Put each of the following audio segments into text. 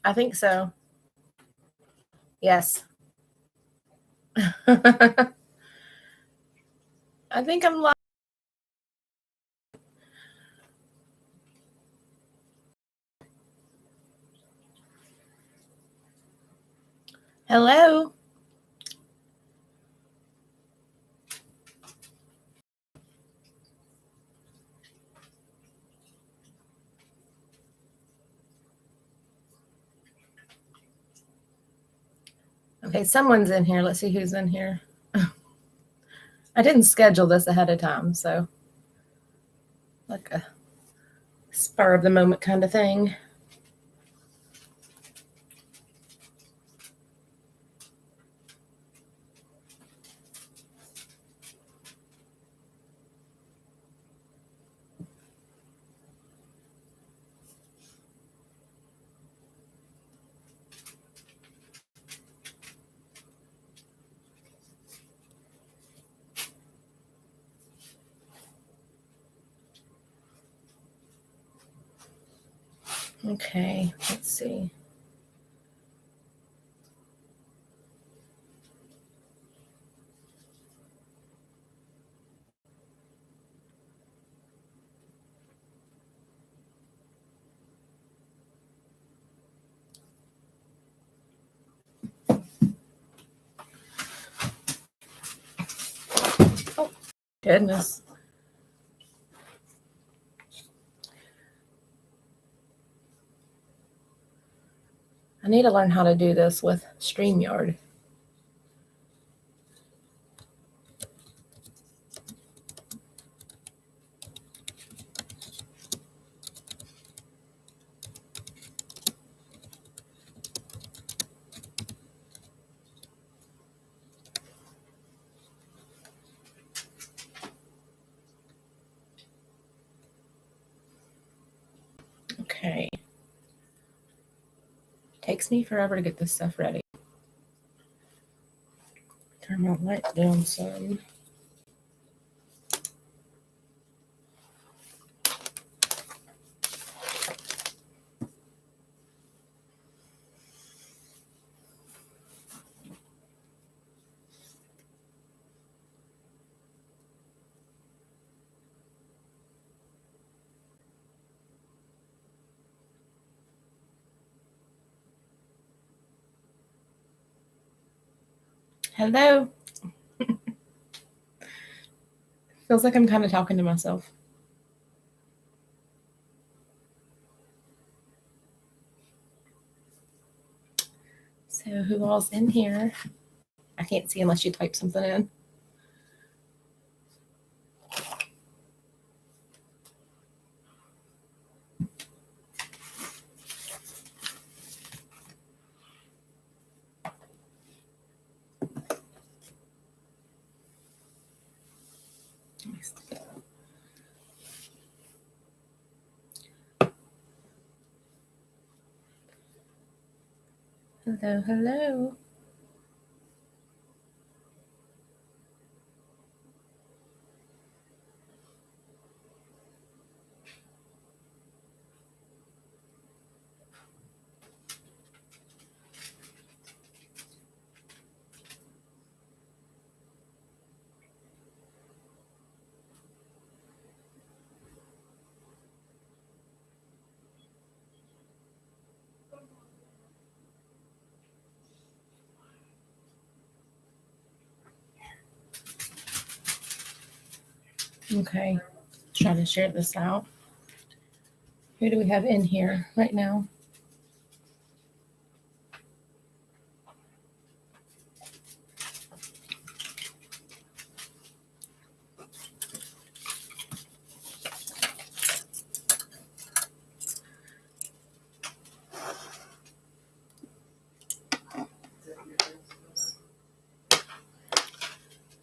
I think so. Yes. I think I'm live. Hello. Okay, someone's in here. Let's see who's in here. I didn't schedule this ahead of time, so like a spur of the moment kind of thing. Okay, let's see. Oh, goodness. I need to learn how to do this with StreamYard. Okay. Takes me forever to get this stuff ready. Turn my light down some. Hello. Feels like I'm kind of talking to myself. So who all's in here? I can't see unless you type something in. Hello, hello. Okay, let's try to share this out. Who do we have in here right now?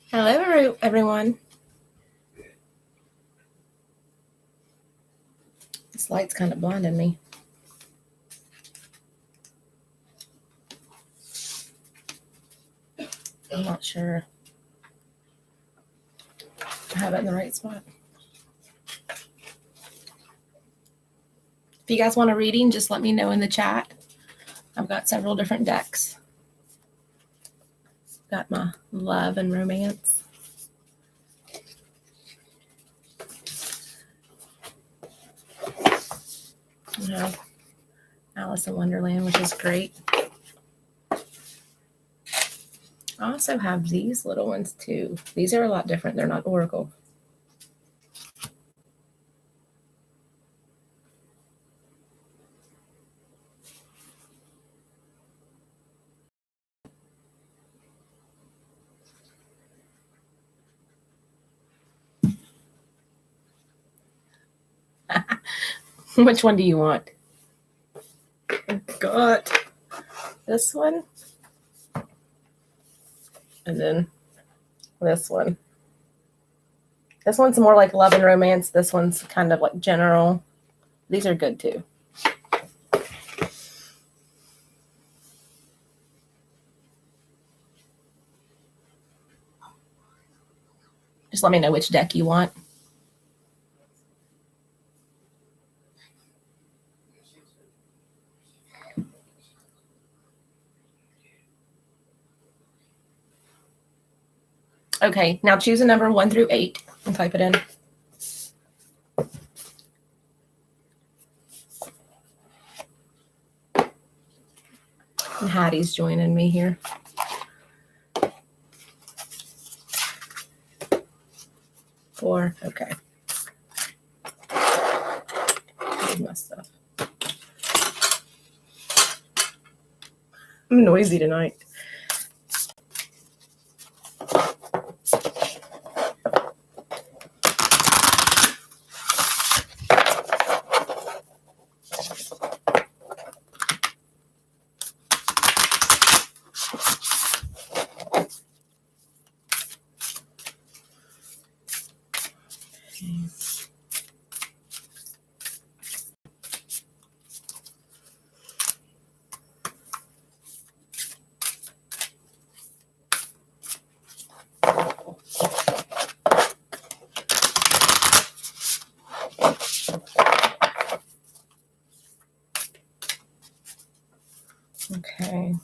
Hello, everyone. This light's kind of blinding me. I'm not sure I have it in the right spot. If you guys want a reading, just let me know in the chat. I've got several different decks. Got my love and romance. I have Alice in Wonderland, which is great. I also have these little ones too. These are a lot different. They're not Oracle. Which one do you want? I've got this one. And then this one. This one's more like love and romance. This one's kind of like general. These are good too. Just let me know which deck you want. Okay, now choose a number 1 through 8 and type it in. And Hattie's joining me here. Four, okay. Here's my stuff. I'm noisy tonight. Okay.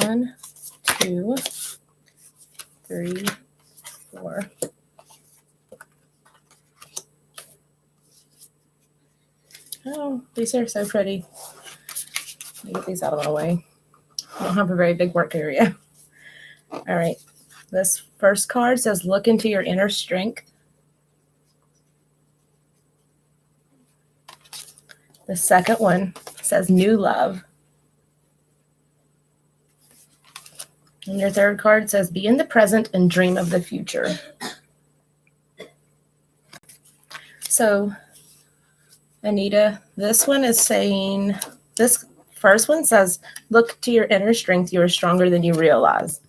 1, 2, 3, 4. Oh, these are so pretty. Let me get these out of my way. I don't have a very big work area. All right. This first card says, look into your inner strength. The second one says, new love. And your third card says, be in the present and dream of the future. So, Anita, this one is saying, this first one says, look to your inner strength. You are stronger than you realize.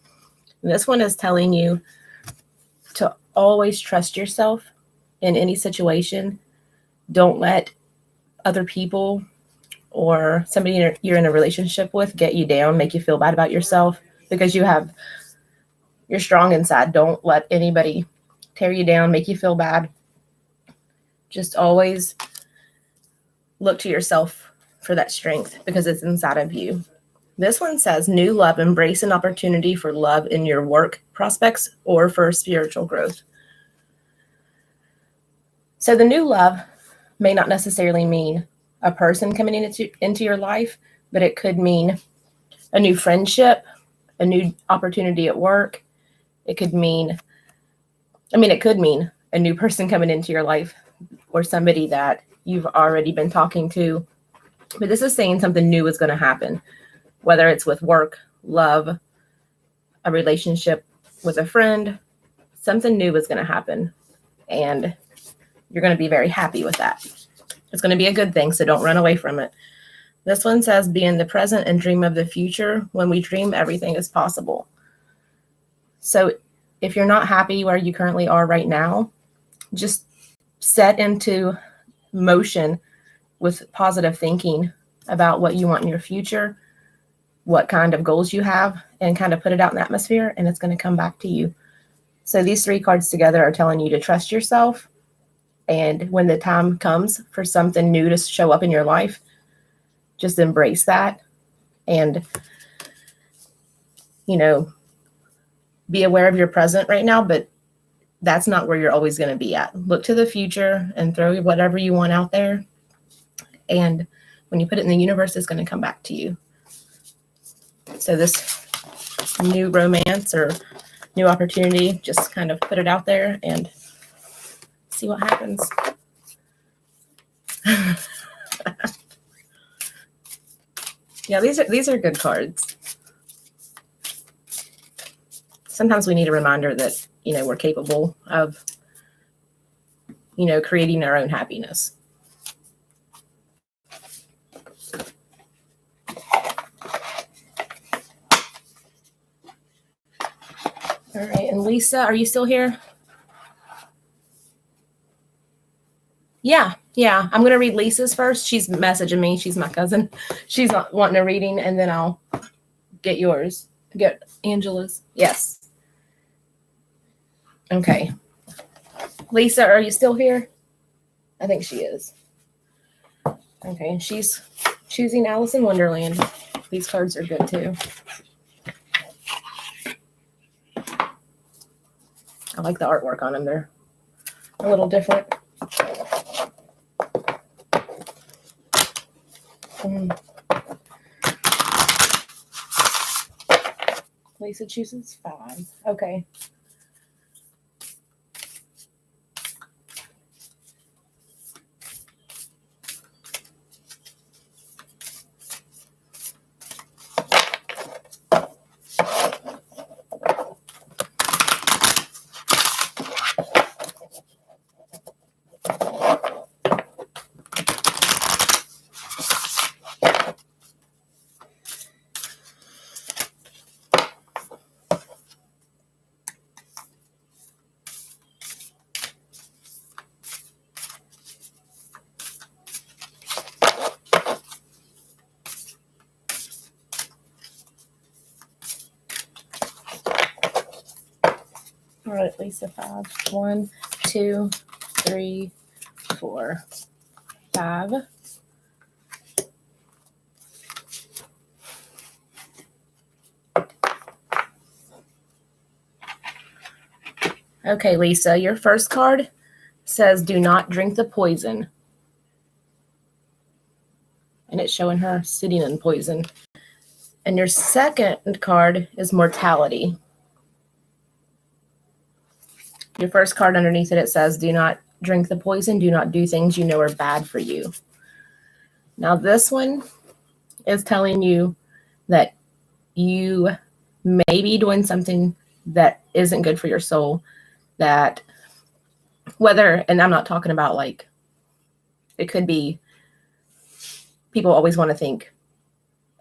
And this one is telling you to always trust yourself in any situation. Don't let other people or somebody you're in a relationship with get you down, make you feel bad about yourself, because you're strong inside. Don't let anybody tear you down, make you feel bad. Just always look to yourself for that strength because it's inside of you. This one says, new love, embrace an opportunity for love in your work prospects or for spiritual growth. So the new love may not necessarily mean a person coming into your life, but it could mean a new friendship, a new opportunity at work. It could mean a new person coming into your life or somebody that you've already been talking to. But this is saying something new is going to happen, whether it's with work, love, a relationship with a friend. Something new is going to happen, and you're going to be very happy with that. It's going to be a good thing, so don't run away from it. This one says, be in the present and dream of the future. When we dream, everything is possible. So if you're not happy where you currently are right now, just set into motion with positive thinking about what you want in your future, what kind of goals you have, and kind of put it out in the atmosphere, and it's going to come back to you. So these three cards together are telling you to trust yourself. And when the time comes for something new to show up in your life, just embrace that and, be aware of your present right now, but that's not where you're always going to be at. Look to the future and throw whatever you want out there. And when you put it in the universe, it's going to come back to you. So this new romance or new opportunity, just kind of put it out there and see what happens. Yeah, these are good cards. Sometimes we need a reminder that, we're capable of, creating our own happiness. All right, and Lisa, are you still here? Yeah. I'm going to read Lisa's first. She's messaging me. She's my cousin. She's wanting a reading, and then I'll get yours. Get Angela's. Yes. Okay. Lisa, are you still here? I think she is. Okay, she's choosing Alice in Wonderland. These cards are good too. I like the artwork on them. They're a little different. Lisa chooses 5. Okay. All right, Lisa, 5. 1, 2, 3, 4, 5. Okay, Lisa, your first card says, do not drink the poison. And it's showing her sitting in poison. And your second card is mortality. Your first card underneath it, it says, do not drink the poison. Do not do things you know are bad for you. Now, this one is telling you that you may be doing something that isn't good for your soul. That whether, and I'm not talking about like, it could be, people always want to think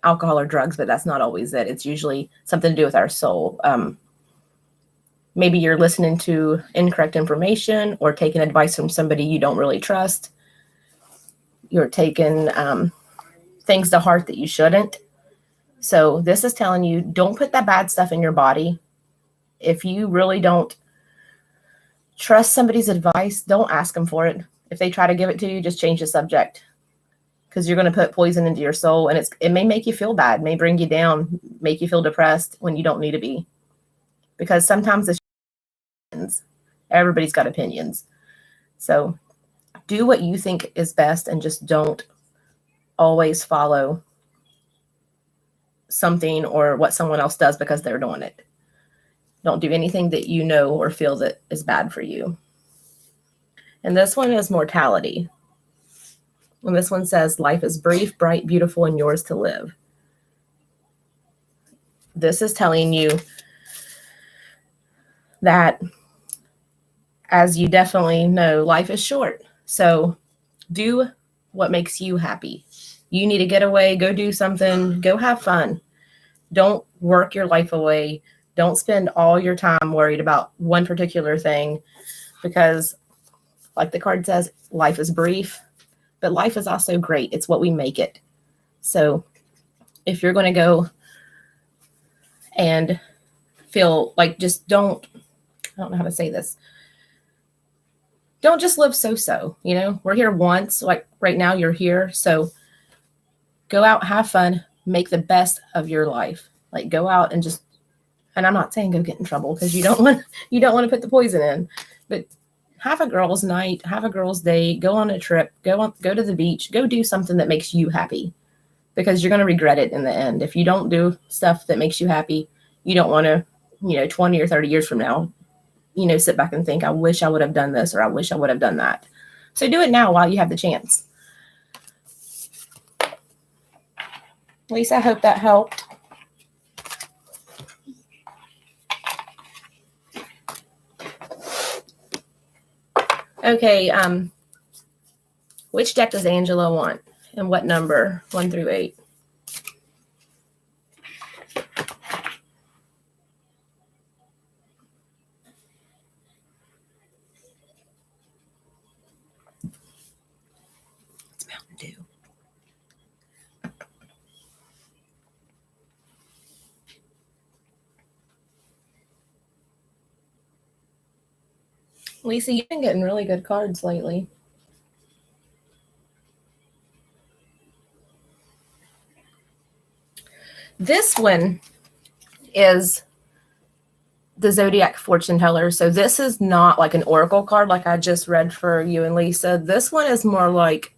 alcohol or drugs, but that's not always it. It's usually something to do with our soul. Maybe you're listening to incorrect information or taking advice from somebody you don't really trust. You're taking things to heart that you shouldn't. So this is telling you, don't put that bad stuff in your body. If you really don't trust somebody's advice, don't ask them for it. If they try to give it to you, just change the subject, because you're going to put poison into your soul, and it may make you feel bad, may bring you down, make you feel depressed when you don't need to be. Because sometimes it's everybody's got opinions. So do what you think is best and just don't always follow something or what someone else does because they're doing it. Don't do anything that you know or feel that is bad for you. And this one is mortality. And this one says, life is brief, bright, beautiful, and yours to live. This is telling you that, as you definitely know, life is short. So do what makes you happy. You need to get away, go do something, go have fun. Don't work your life away. Don't spend all your time worried about one particular thing, because like the card says, life is brief, but life is also great. It's what we make it. So if you're going to go and feel like, just don't, I don't know how to say this. Don't just live so-so, we're here once, like right now you're here. So Go out, have fun, make the best of your life. Like go out and just, and I'm not saying go get in trouble because you don't want to put the poison in, but have a girls' night, have a girls' day, go on a trip, go to the beach, go do something that makes you happy, because you're going to regret it in the end. If you don't do stuff that makes you happy, you don't want to, 20 or 30 years from now, sit back and think, I wish I would have done this, or I wish I would have done that. So do it now while you have the chance. Lisa, I hope that helped. Okay, which deck does Angela want, and what number, 1 through 8? It's Mountain Dew. Lisa, you've been getting really good cards lately. This one is the Zodiac Fortune Teller. So this is not like an oracle card like I just read for you and Lisa. This one is more like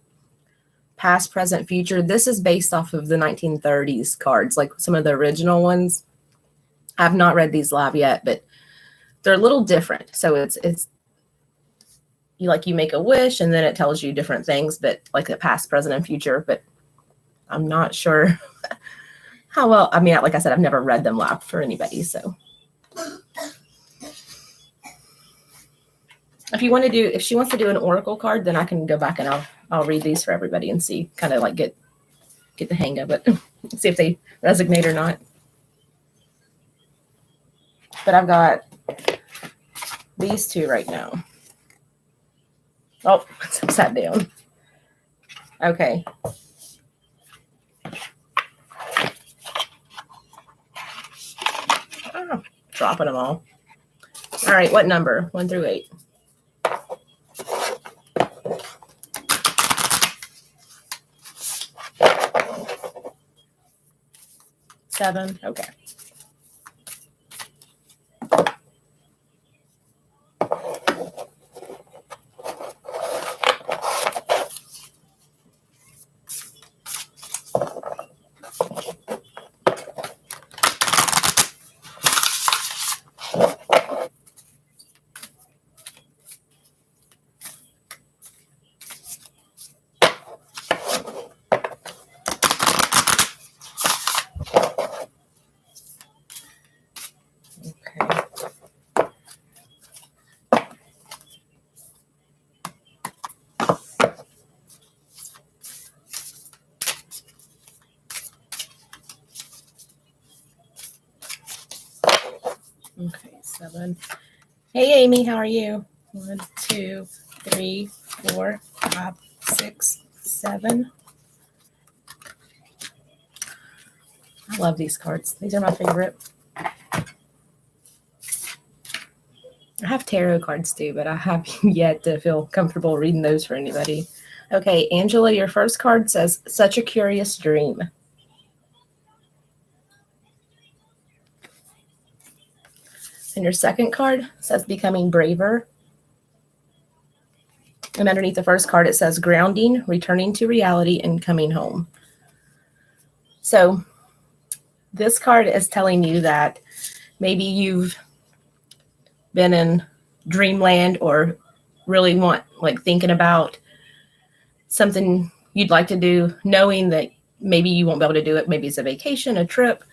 past, present, future. This is based off of the 1930s cards, like some of the original ones. I've not read these live yet, but they're a little different. So it's you make a wish and then it tells you different things, but like the past, present, and future. But I'm not sure how well. I mean, like I said, I've never read them live for anybody. So if she wants to do an oracle card, then I can go back and I'll read these for everybody and see, kind of like get the hang of it, see if they resonate or not. But I've got these two right now. Oh, it's sat down. Okay. Oh, dropping them all. All right, what number? 1 through 8. 7. Okay. Okay, 7. Hey, Amy, how are you? 1, 2, 3, 4, 5, 6, 7. I love these cards. These are my favorite. I have tarot cards too, but I have yet to feel comfortable reading those for anybody. Okay, Angela, your first card says, such a curious dream. And your second card says becoming braver. And underneath the first card, it says grounding, returning to reality, and coming home. So this card is telling you that maybe you've been in dreamland or really thinking about something you'd like to do, knowing that maybe you won't be able to do it. Maybe it's a vacation, a trip.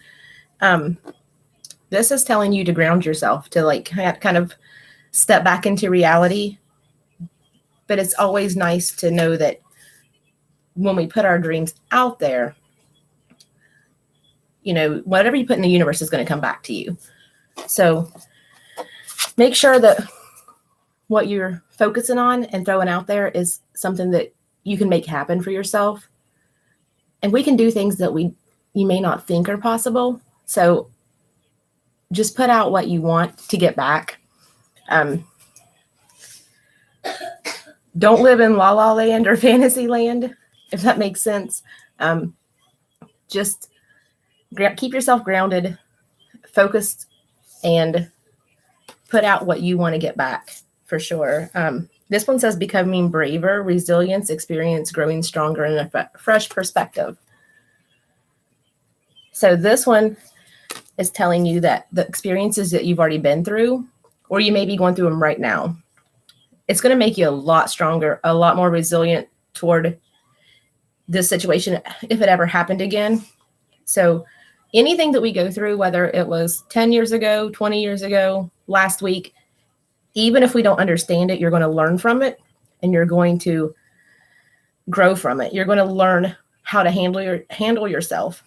This is telling you to ground yourself, to kind of step back into reality. But it's always nice to know that when we put our dreams out there, whatever you put in the universe is going to come back to you. So make sure that what you're focusing on and throwing out there is something that you can make happen for yourself. And we can do things that you may not think are possible. So just put out what you want to get back. Don't live in la la land or fantasy land, if that makes sense. just keep yourself grounded, focused, and put out what you want to get back for sure. This one says becoming braver, resilience, experience, growing stronger, and a fresh perspective. So this one is telling you that the experiences that you've already been through, or you may be going through them right now, it's going to make you a lot stronger, a lot more resilient toward this situation if it ever happened again. So anything that we go through, whether it was 10 years ago, 20 years ago, last week, even if we don't understand it, you're going to learn from it and you're going to grow from it. You're going to learn how to handle yourself.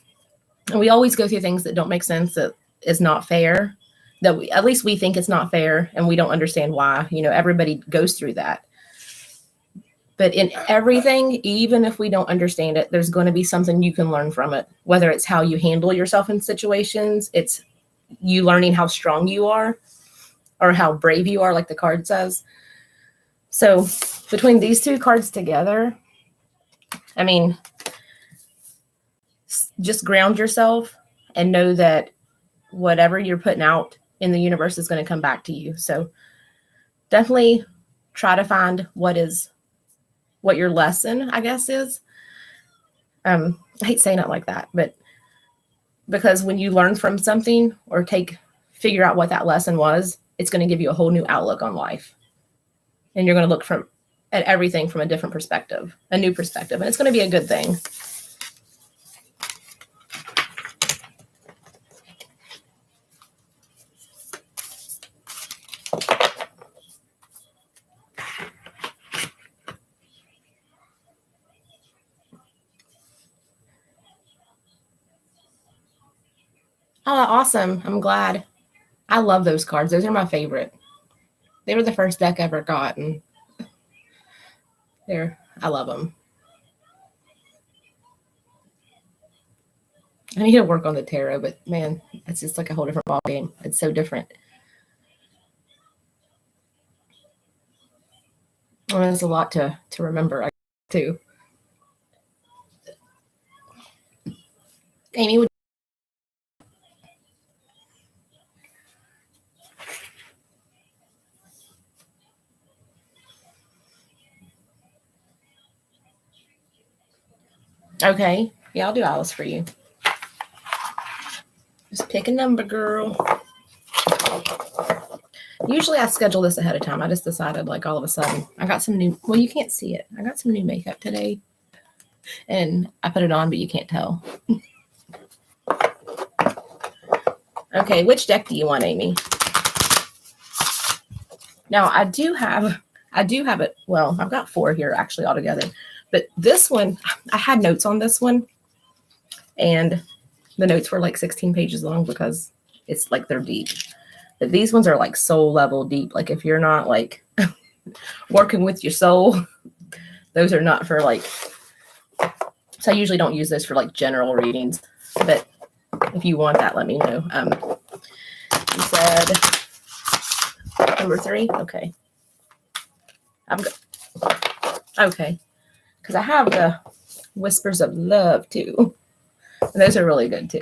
And we always go through things that don't make sense, that is not fair, that at least we think it's not fair and we don't understand why. Everybody goes through that. But in everything, even if we don't understand it, there's going to be something you can learn from it, whether it's how you handle yourself in situations, it's you learning how strong you are or how brave you are, like the card says. So between these two cards together, I mean, just ground yourself and know that whatever you're putting out in the universe is going to come back to you. So definitely try to find what your lesson, I guess, is. I hate saying it like that, but because when you learn from something or figure out what that lesson was, it's going to give you a whole new outlook on life. And you're going to look at everything from a different perspective, a new perspective, and it's going to be a good thing. Oh, awesome. I'm glad. I love those cards. Those are my favorite. They were the first deck I ever got, and I love them. I need to work on the tarot, but man, it's just like a whole different ball game. It's so different. Well, there's a lot to remember, too. Amy, would Okay. Yeah, I'll do Alice for you. Just pick a number, girl. Usually I schedule this ahead of time. I just decided, like, all of a sudden, I got some new, well, you can't see it. I got some new makeup today. And I put it on, but you can't tell. Okay, which deck do you want, Amy? Now, I do have it. Well, I've got 4 here actually altogether. But this one, I had notes on this one. And the notes were like 16 pages long because it's like they're deep. But these ones are like soul level deep. Like if you're not like working with your soul, those are not for like, so I usually don't use this for like general readings. But if you want that, let me know. You said number 3? Okay. Okay. Because I have the Whispers of Love too. And those are really good too.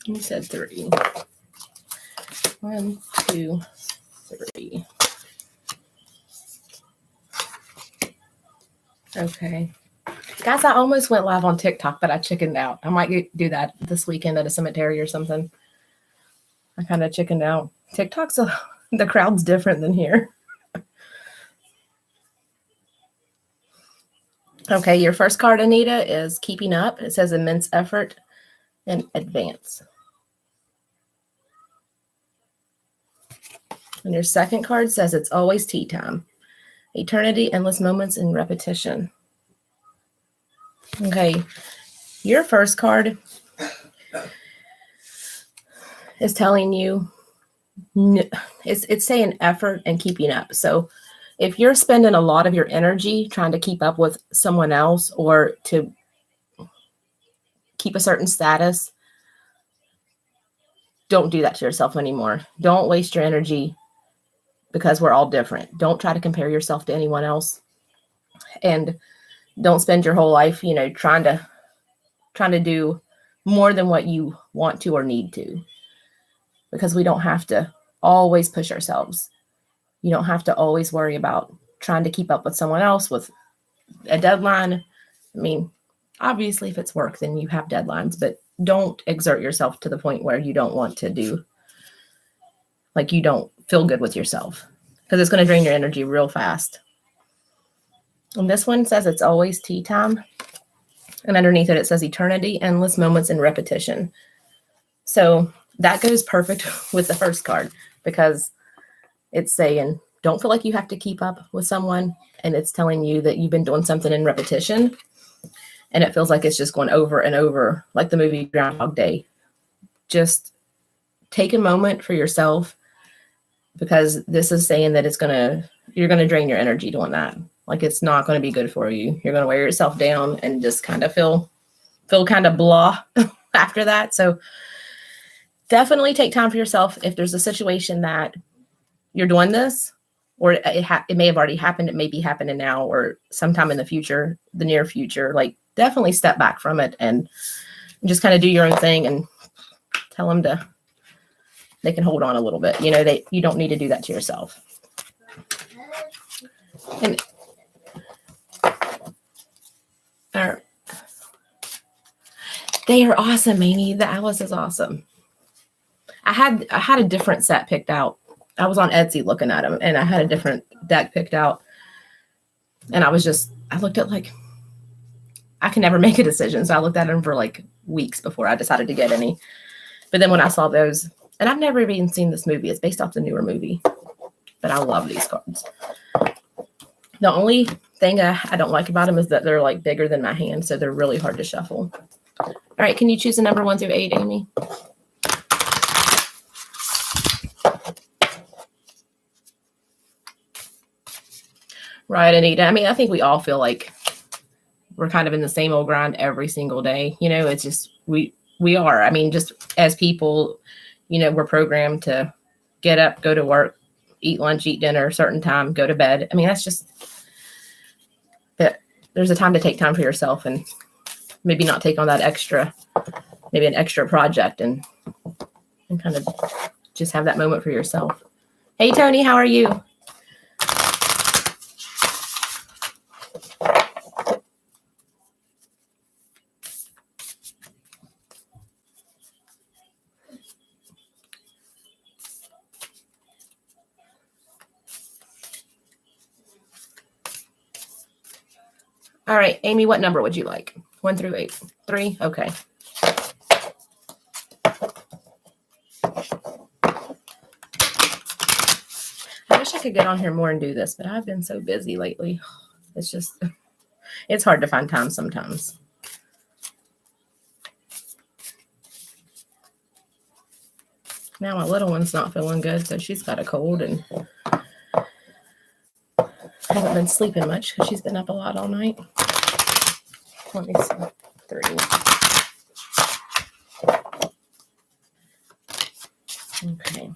You said 3. 1, 2, 3. Okay. Guys, I almost went live on TikTok, but I chickened out. I might do that this weekend at a cemetery or something. I kind of chickened out. TikTok's the crowd's different than here. Okay, your first card, Anita, is Keeping Up. It says immense effort and advance. And your second card says it's always tea time. Eternity, endless moments, and repetition. Okay, your first card is telling you It's saying effort and keeping up. So if you're spending a lot of your energy trying to keep up with someone else or to keep a certain status, don't do that to yourself anymore. Don't waste your energy because we're all different. Don't try to compare yourself to anyone else, and don't spend your whole life, trying to do more than what you want to or need to, because we don't have to always push ourselves. You don't have to always worry about trying to keep up with someone else with a deadline. I mean, obviously, if it's work, then you have deadlines, but don't exert yourself to the point where you don't want to do, like you don't feel good with yourself, because it's going to drain your energy real fast. And this one says it's always tea time. And underneath it, it says eternity, endless moments, and repetition. So that goes perfect with the first card, because it's saying, don't feel like you have to keep up with someone. And it's telling you that you've been doing something in repetition. And it feels like it's just going over and over, like the movie Groundhog Day. Just take a moment for yourself, because this is saying that you're going to drain your energy doing that. Like, it's not going to be good for you. You're going to wear yourself down and just kind of feel kind of blah after that. So definitely take time for yourself. If there's a situation that you're doing this, or it may have already happened, it may be happening now or sometime in the future, the near future, like definitely step back from it and just kind of do your own thing and tell them they can hold on a little bit. You don't need to do that to yourself. And they are awesome, Amy. The Alice is awesome. I had a different set picked out. I was on Etsy looking at them, and I had a different deck picked out. And I looked at, like, I can never make a decision. So I looked at them for like weeks before I decided to get any. But then when I saw those, and I've never even seen this movie. It's based off the newer movie, but I love these cards. The only thing I don't like about them is that they're like bigger than my hand, so they're really hard to shuffle. All right, can you choose a number 1 through 8, Amy? Right, Anita. I mean, I think we all feel like we're kind of in the same old grind every single day. It's just we are. I mean, just as people, we're programmed to get up, go to work, eat lunch, eat dinner, a certain time, go to bed. I mean, that's just, but there's a time to take time for yourself and maybe not take on that maybe an extra project and kind of just have that moment for yourself. Hey, Tony, how are you? All right, Amy, what number would you like? 1 through 8? 3? Okay. I wish I could get on here more and do this, but I've been so busy lately. It's hard to find time sometimes. Now my little one's not feeling good, so she's got a cold and haven't been sleeping much because she's been up a lot all night. Let me see. 3. Okay.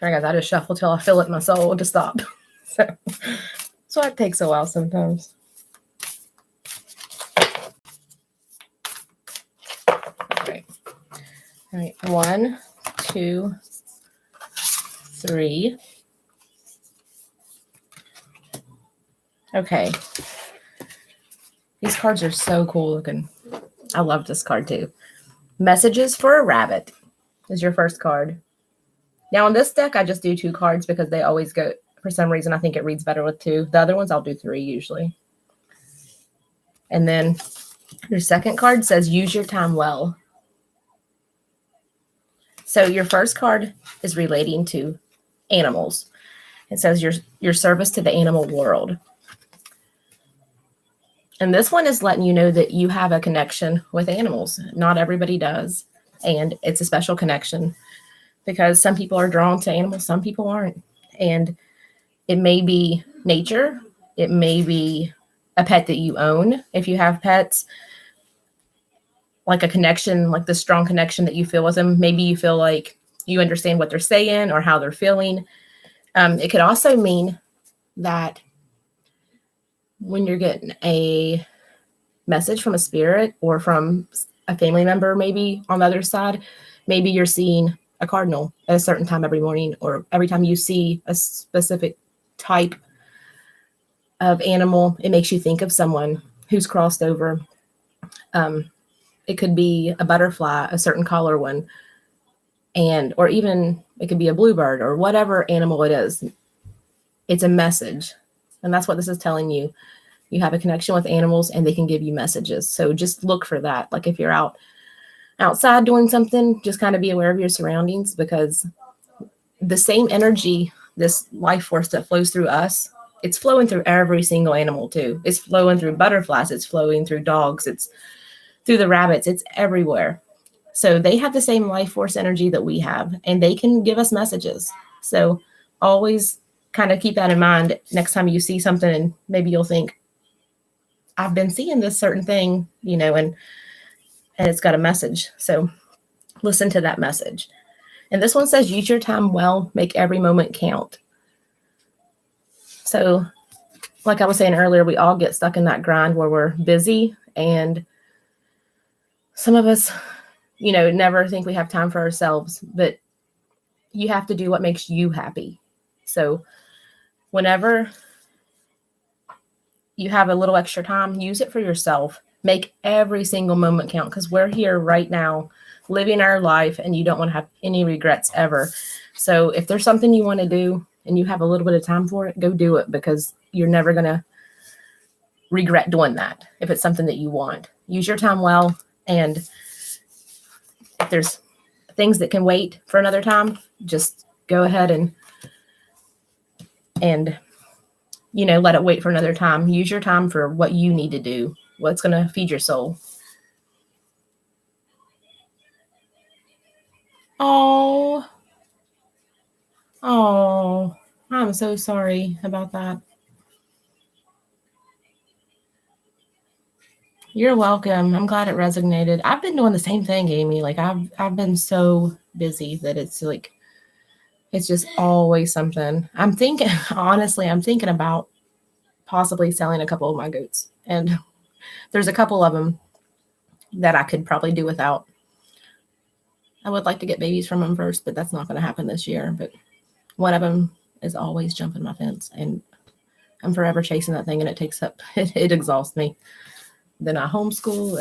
Sorry, guys, I just shuffle till I feel it in my soul to stop. So it takes a while sometimes. All right. 1, 2, 3. Okay. These cards are so cool looking. I love this card too. Messages for a Rabbit is your first card. Now, on this deck, I just do 2 cards because they always go, for some reason, I think it reads better with 2. The other ones, I'll do 3 usually. And then your second card says, use your time well. So your first card is relating to animals. It says your service to the animal world. And this one is letting you know that you have a connection with animals. Not everybody does. And it's a special connection because some people are drawn to animals, some people aren't. And it may be nature. It may be a pet that you own. If you have pets, like a connection, like the strong connection that you feel with them. Maybe you feel like you understand what they're saying or how they're feeling. It could also mean that when you're getting a message from a spirit or from a family member, maybe on the other side, maybe you're seeing a cardinal at a certain time every morning, or every time you see a specific type of animal, it makes you think of someone who's crossed over. It could be a butterfly, a certain color one, or even it could be a bluebird or whatever animal it is. It's a message. And that's what this is telling you. You have a connection with animals and they can give you messages. So just look for that. Like if you're outside doing something, just kind of be aware of your surroundings, because the same energy, this life force that flows through us, it's flowing through every single animal too. It's flowing through butterflies. It's flowing through dogs. It's through the rabbits. It's everywhere. So they have the same life force energy that we have, and they can give us messages. So always kind of keep that in mind next time you see something, and maybe you'll think, I've been seeing this certain thing, and it's got a message. So listen to that message. And this one says, use your time well, make every moment count. So like I was saying earlier, we all get stuck in that grind where we're busy, and some of us, never think we have time for ourselves, but you have to do what makes you happy. So whenever you have a little extra time, use it for yourself. Make every single moment count, because we're here right now living our life, and you don't want to have any regrets ever. So if there's something you want to do and you have a little bit of time for it, go do it, because you're never going to regret doing that if it's something that you want. Use your time well, and if there's things that can wait for another time, just go ahead and let it wait for another time. Use your time for what you need to do, what's going to feed your soul. Oh, I'm so sorry about that. You're welcome. I'm glad it resonated. I've been doing the same thing, Amy. Like I've been so busy that it's like, it's just always something. Honestly, I'm thinking about possibly selling a couple of my goats. And there's a couple of them that I could probably do without. I would like to get babies from them first, but that's not going to happen this year. But one of them is always jumping my fence, and I'm forever chasing that thing, and it exhausts me. Then I homeschool,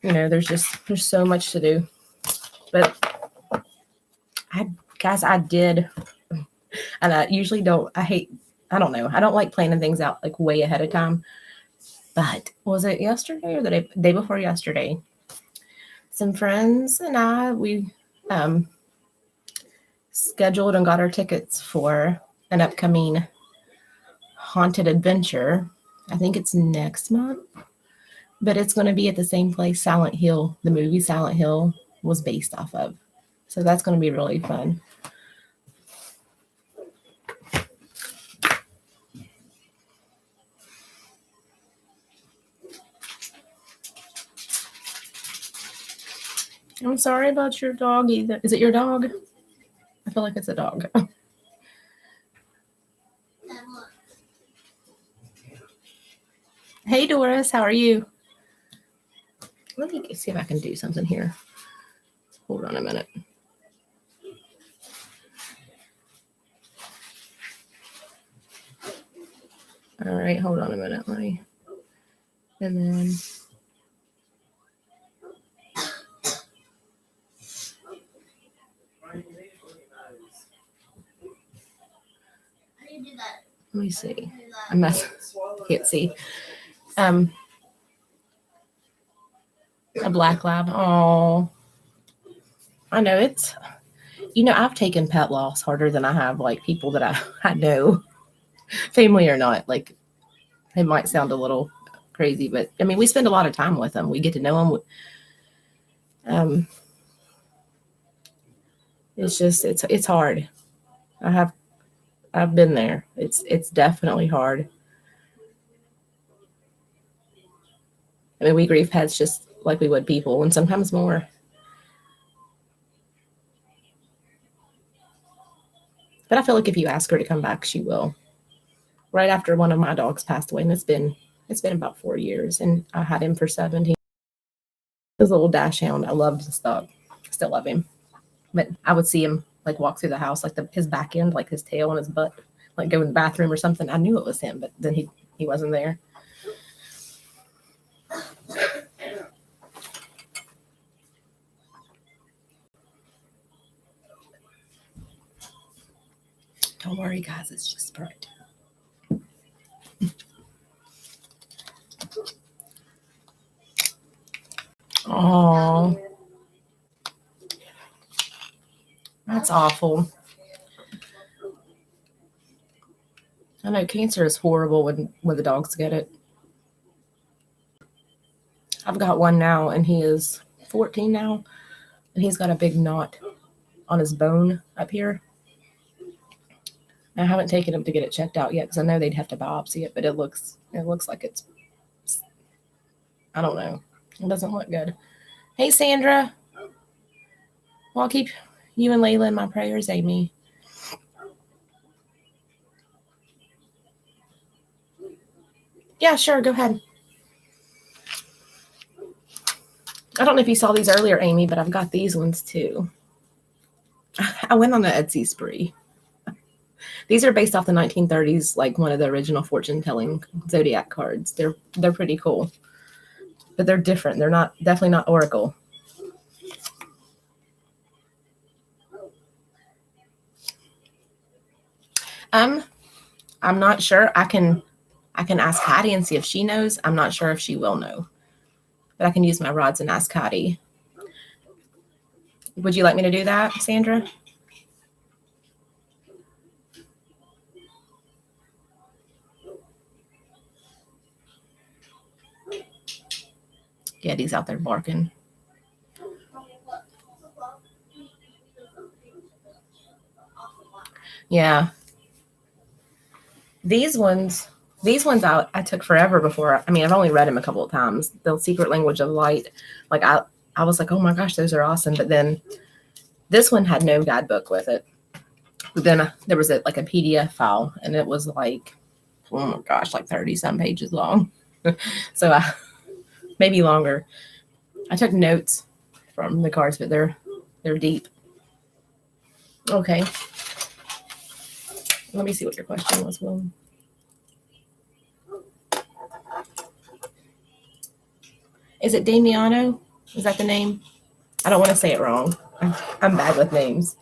and there's so much to do. But I did, and I usually don't. I don't know. I don't like planning things out like way ahead of time. But was it yesterday or the day before yesterday? Some friends and we scheduled and got our tickets for an upcoming haunted adventure. I think it's next month, but it's going to be at the same place Silent Hill, the movie Silent Hill, was based off of. So that's going to be really fun. I'm sorry about your dog either. Is it your dog? I feel like it's a dog. Hey, Doris, how are you? Let me see if I can do something here. Hold on a minute. All right, hold on a minute. And then. Let me see. Can't see. Um, a black lab. Oh, I know it's. I've taken pet loss harder than I have like people that I know, family or not. Like it might sound a little crazy, but I mean we spend a lot of time with them. We get to know them. It's just it's hard. I have I've been there. It's definitely hard. I mean we grieve pets just like we would people, and sometimes more. But I feel like if you ask her to come back, she will. Right after one of my dogs passed away, and it's been about 4 years, and I had him for 17. His little dash hound. I loved this dog. Still love him. But I would see him like walk through the house, like his back end, like his tail and his butt, like go in the bathroom or something. I knew it was him, but then he wasn't there. Don't worry, guys. It's just Sprite. Oh, that's awful. I know cancer is horrible when the dogs get it. I've got one now, and he is 14 now, and he's got a big knot on his bone up here. I haven't taken him to get it checked out yet because I know they'd have to biopsy it, but it looks like it's, I don't know. It doesn't look good. Hey, Sandra. Well, I'll keep you and Layla in my prayers, Amy. Yeah, sure. Go ahead. I don't know if you saw these earlier, Amy, but I've got these ones too. I went on an Etsy spree. These are based off the 1930s, like one of the original fortune-telling zodiac cards. They're pretty cool, but they're different. They're definitely not oracle. I'm not sure. I can ask Hattie and see if she knows. I'm not sure if she will know, but I can use my rods and ask Hattie. Would you like me to do that, Sandra? Getty's out there barking. Yeah. These ones I took forever before. I mean, I've only read them a couple of times. The Secret Language of Light. Like I was like, oh my gosh, those are awesome. But then this one had no guidebook with it. But then there was like a PDF file, and it was like, oh my gosh, like 30 some pages long. So maybe longer. I took notes from the cards, but they're deep. Okay. Let me see what your question was, Will. Is it Damiano? Is that the name? I don't want to say it wrong. I'm bad with names.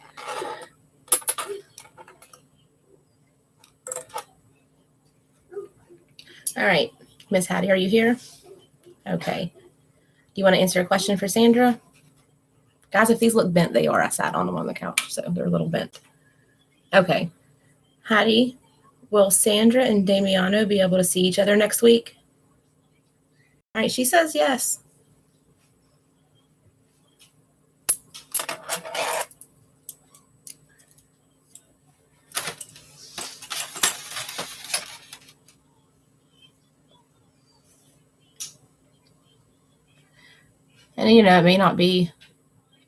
All right. Miss Hattie, are you here? Okay. Do you want to answer a question for Sandra? Guys, if these look bent, they are. I sat on them on the couch, so they're a little bent. Okay. Hattie, will Sandra and Damiano be able to see each other next week? All right. She says yes. And, it may not be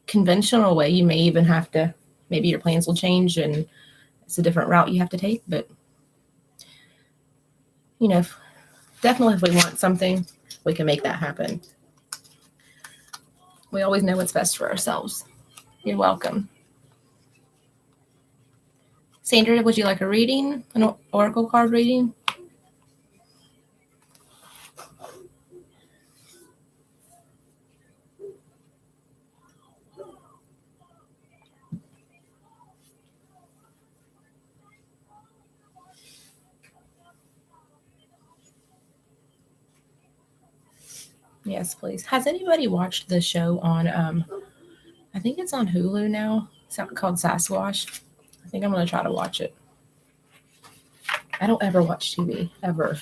conventional way. You may even have to, maybe your plans will change and it's a different route you have to take. But, definitely if we want something, we can make that happen. We always know what's best for ourselves. You're welcome. Sandra, would you like a reading, an oracle card reading? Yes, please. Has anybody watched the show on, I think it's on Hulu now. It's called Sasquatch. I think I'm going to try to watch it. I don't ever watch TV, ever.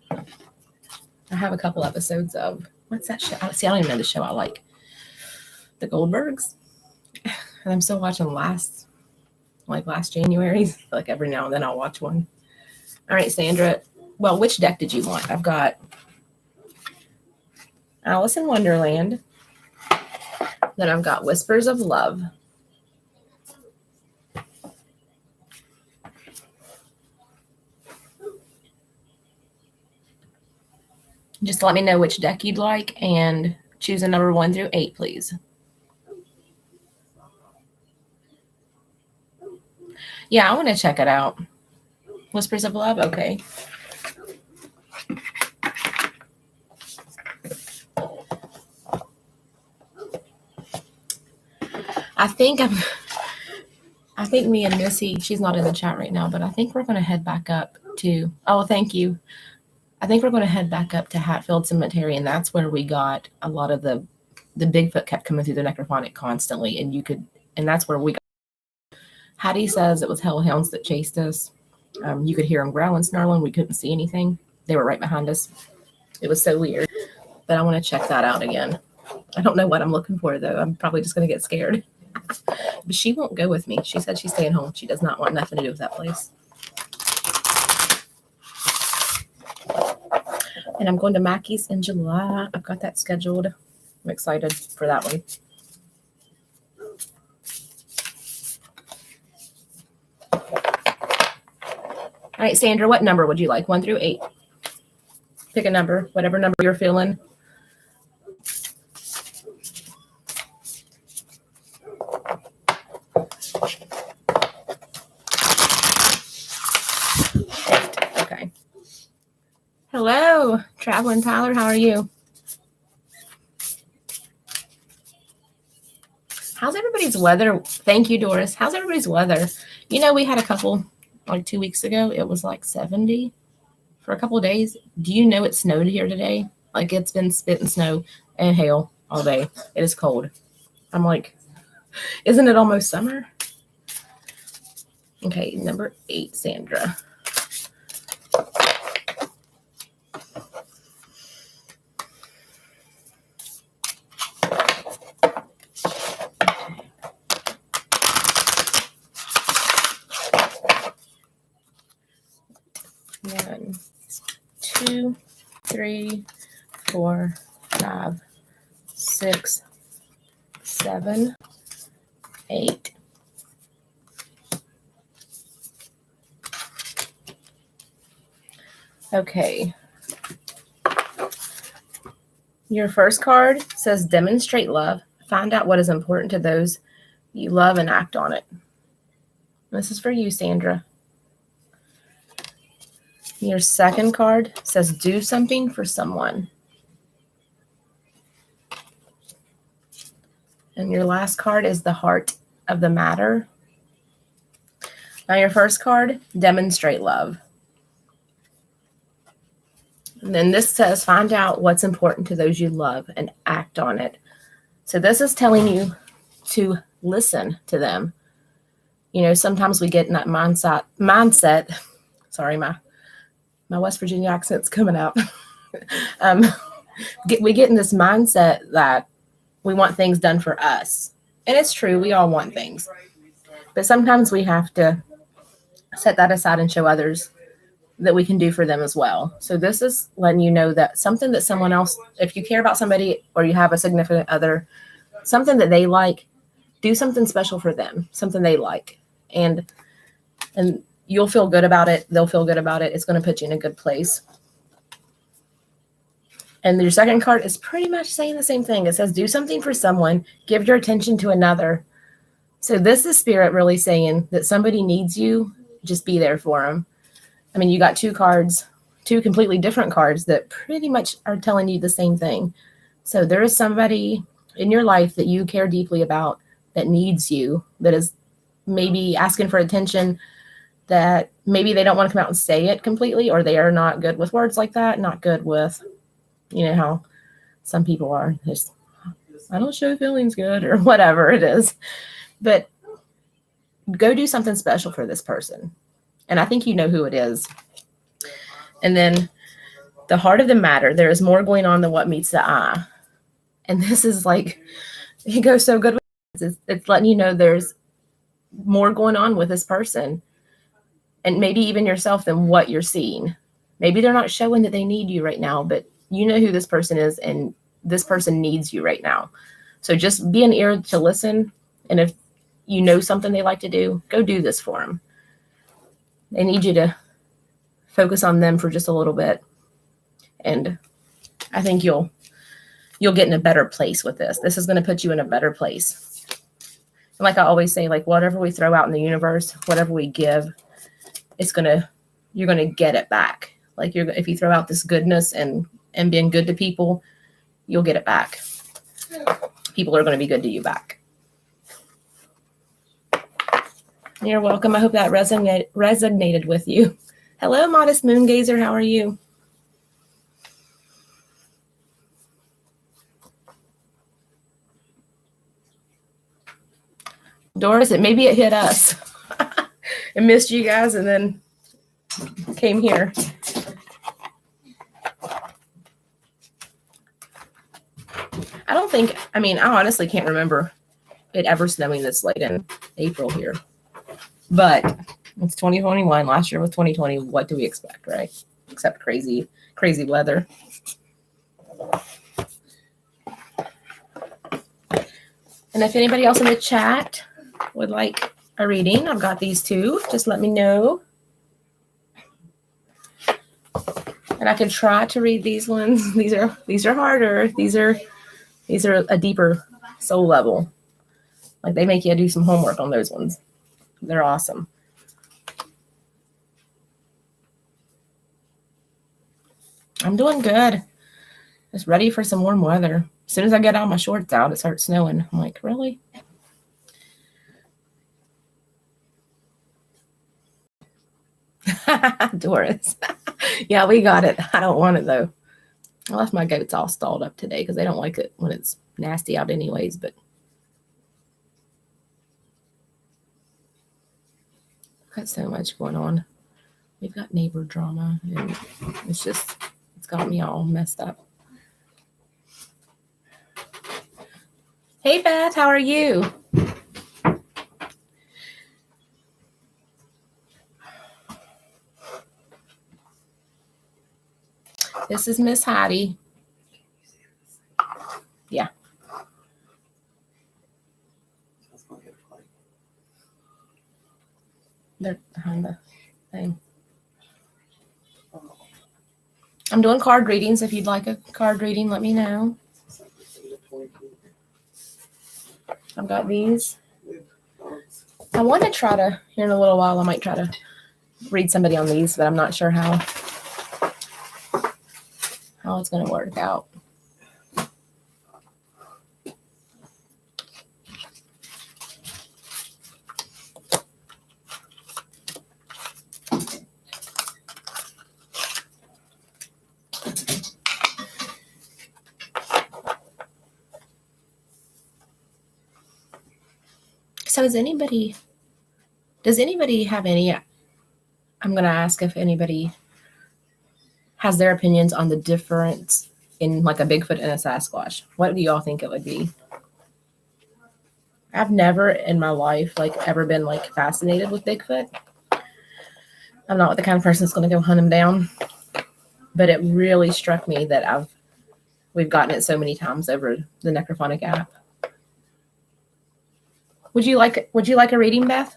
I have a couple episodes of, what's that show? See, I don't even know the show I like. The Goldbergs. And I'm still watching last January. Like every now and then I'll watch one. All right, Sandra. Well, which deck did you want? I've got Alice in Wonderland. Then I've got Whispers of Love. Just let me know which deck you'd like and choose a number 1 through 8, please. Yeah, I want to check it out. Whispers of Love? Okay. I think me and Missy, she's not in the chat right now, but I think we're going to head back up to, oh, thank you. I think we're going to head back up to Hatfield Cemetery, and that's where we got a lot of the Bigfoot kept coming through the necrophonic constantly, and that's where we got. Hattie says it was hellhounds that chased us. You could hear them growling, snarling. We couldn't see anything. They were right behind us. It was so weird, but I want to check that out again. I don't know what I'm looking for, though. I'm probably just going to get scared. But she won't go with me. She said she's staying home. She does not want nothing to do with that place. And I'm going to Mackey's in July. I've got that scheduled. I'm excited for that one. All right, Sandra, what number would you like? 1 through 8. Pick a number, whatever number you're feeling. Okay. Hello, Traveling Tyler. How are you? How's everybody's weather? Thank you, Doris. How's everybody's weather? You know, we had a couple, like 2 weeks ago, it was like 70 for a couple of days. Do you know it snowed here today? Like it's been spitting snow and hail all day. It is cold. I'm like, isn't it almost summer? Okay, number 8, Sandra. One, 2, 3, 4, 5, 6, 7, 8. Okay. Your first card says demonstrate love. Find out what is important to those you love and act on it. This is for you, Sandra. Your second card says do something for someone. And your last card is the heart of the matter. Now your first card, demonstrate love. And then this says find out what's important to those you love and act on it. So this is telling you to listen to them. You know, sometimes we get in that mindset. Sorry, my West Virginia accent's coming out. We get in this mindset that we want things done for us. And it's true, we all want things. But sometimes we have to set that aside and show others that we can do for them as well. So this is letting you know that something that someone else, if you care about somebody or you have a significant other, something that they like, do something special for them, something they like. And you'll feel good about it. They'll feel good about it. It's going to put you in a good place. And your second card is pretty much saying the same thing. It says, do something for someone, give your attention to another. So this is Spirit really saying that somebody needs you, just be there for them. I mean, you got 2 cards, 2 completely different cards that pretty much are telling you the same thing. So there is somebody in your life that you care deeply about that needs you, that is maybe asking for attention, that maybe they don't want to come out and say it completely, or they are not good with words like that, not good with, you know, how Some people are just, I don't show feelings good or whatever it is. But go do something special for this person. And I think you know who it is. And then the heart of the matter, there is more going on than what meets the eye. And this is like, it goes so good with it's letting you know there's more going on with this person, and maybe even yourself, than what you're seeing. Maybe they're not showing that they need you right now, but you know who this person is, and this person needs you right now. So just be an ear to listen. And if you know something they like to do, go do this for them. They need you to focus on them for just a little bit. And I think you'll get in a better place with this. This is going to put you in a better place. And like I always say, like whatever we throw out in the universe, whatever we give, you're going to get it back. Like if you throw out this goodness and being good to people, you'll get it back. People are going to be good to you back. You're welcome. I hope that resonated with you. Hello, Modest Moon Gazer. How are you? Doris, maybe it hit us. It missed you guys and then came here. I honestly can't remember it ever snowing this late in April here. But it's 2021. Last year was 2020. What do we expect, right? Except crazy weather. And if anybody else in the chat would like a reading, I've got these two. Just let me know. And I can try to read these ones. These are harder. These are a deeper soul level. Like they make you do some homework on those ones. They're awesome. I'm doing good. Just ready for some warm weather. As soon as I get all my shorts out, it starts snowing. I'm like, really? Doris. Yeah, we got it. I don't want it though. I left my goats all stalled up today because they don't like it when it's nasty out anyways, but got so much going on. We've got neighbor drama and it's got me all messed up. Hey Beth, how are you? This is Miss Hattie. Yeah. They're behind the thing. I'm doing card readings. If you'd like a card reading, let me know. I've got these. I want to try to, here in a little while, I might try to read somebody on these, but I'm not sure how it's going to work out. So does anybody have any, I'm going to ask if anybody has their opinions on the difference in like a Bigfoot and a Sasquatch. What do y'all think it would be? I've never in my life ever been fascinated with Bigfoot. I'm not the kind of person that's going to go hunt him down, but it really struck me that we've gotten it so many times over the Necrophonic app. Would you like a reading, Beth?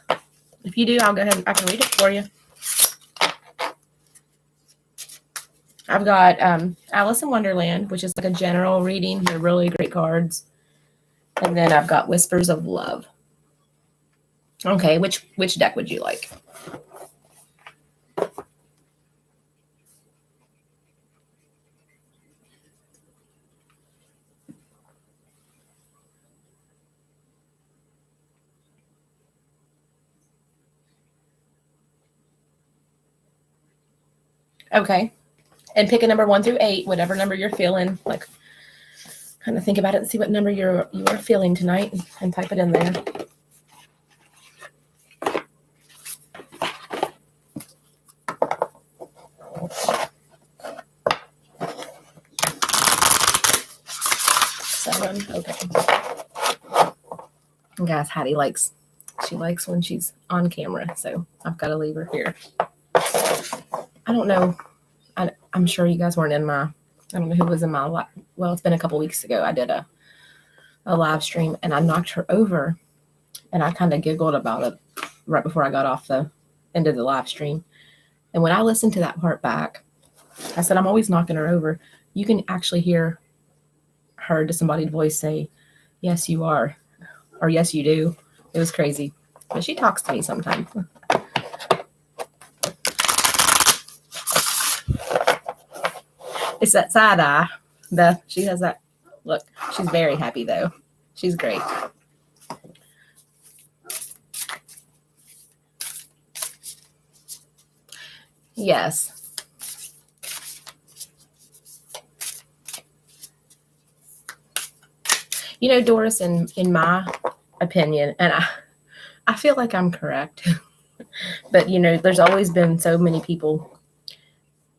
If you do, I'll go ahead and I can read it for you. I've got Alice in Wonderland, which is like a general reading. They're really great cards. And then I've got Whispers of Love. Okay, which deck would you like? Okay. And pick a number 1 through 8, whatever number you're feeling. kind of think about it and see what number you are feeling tonight and type it in there. Seven. Okay. And guys, Hattie likes when she's on camera, so I've got to leave her here. I don't know. I'm sure you guys weren't in my, I don't know who was in my live. Well, it's been a couple weeks ago. I did a live stream and I knocked her over and I kind of giggled about it right before I got off the end of the live stream. And when I listened to that part back, I said, I'm always knocking her over. You can actually hear her disembodied voice say, yes, you are, or yes, you do. It was crazy. But she talks to me sometimes. It's that side eye. Beth, she has that look. She's very happy though. She's great. Yes. You know, Doris, in my opinion, and I feel like I'm correct, but you know, there's always been so many people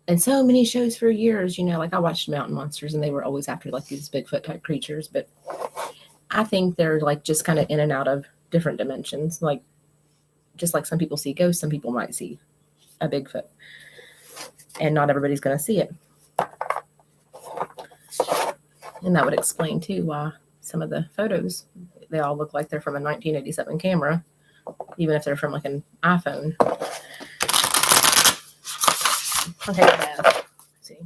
and so many shows for years, you know, like I watched Mountain Monsters and they were always after like these Bigfoot type creatures, but I think they're like just kind of in and out of different dimensions. Like, just like some people see ghosts, some people might see a Bigfoot and not everybody's going to see it. And that would explain too why some of the photos, they all look like they're from a 1987 camera, even if they're from like an iPhone. Okay, bad. Let's see.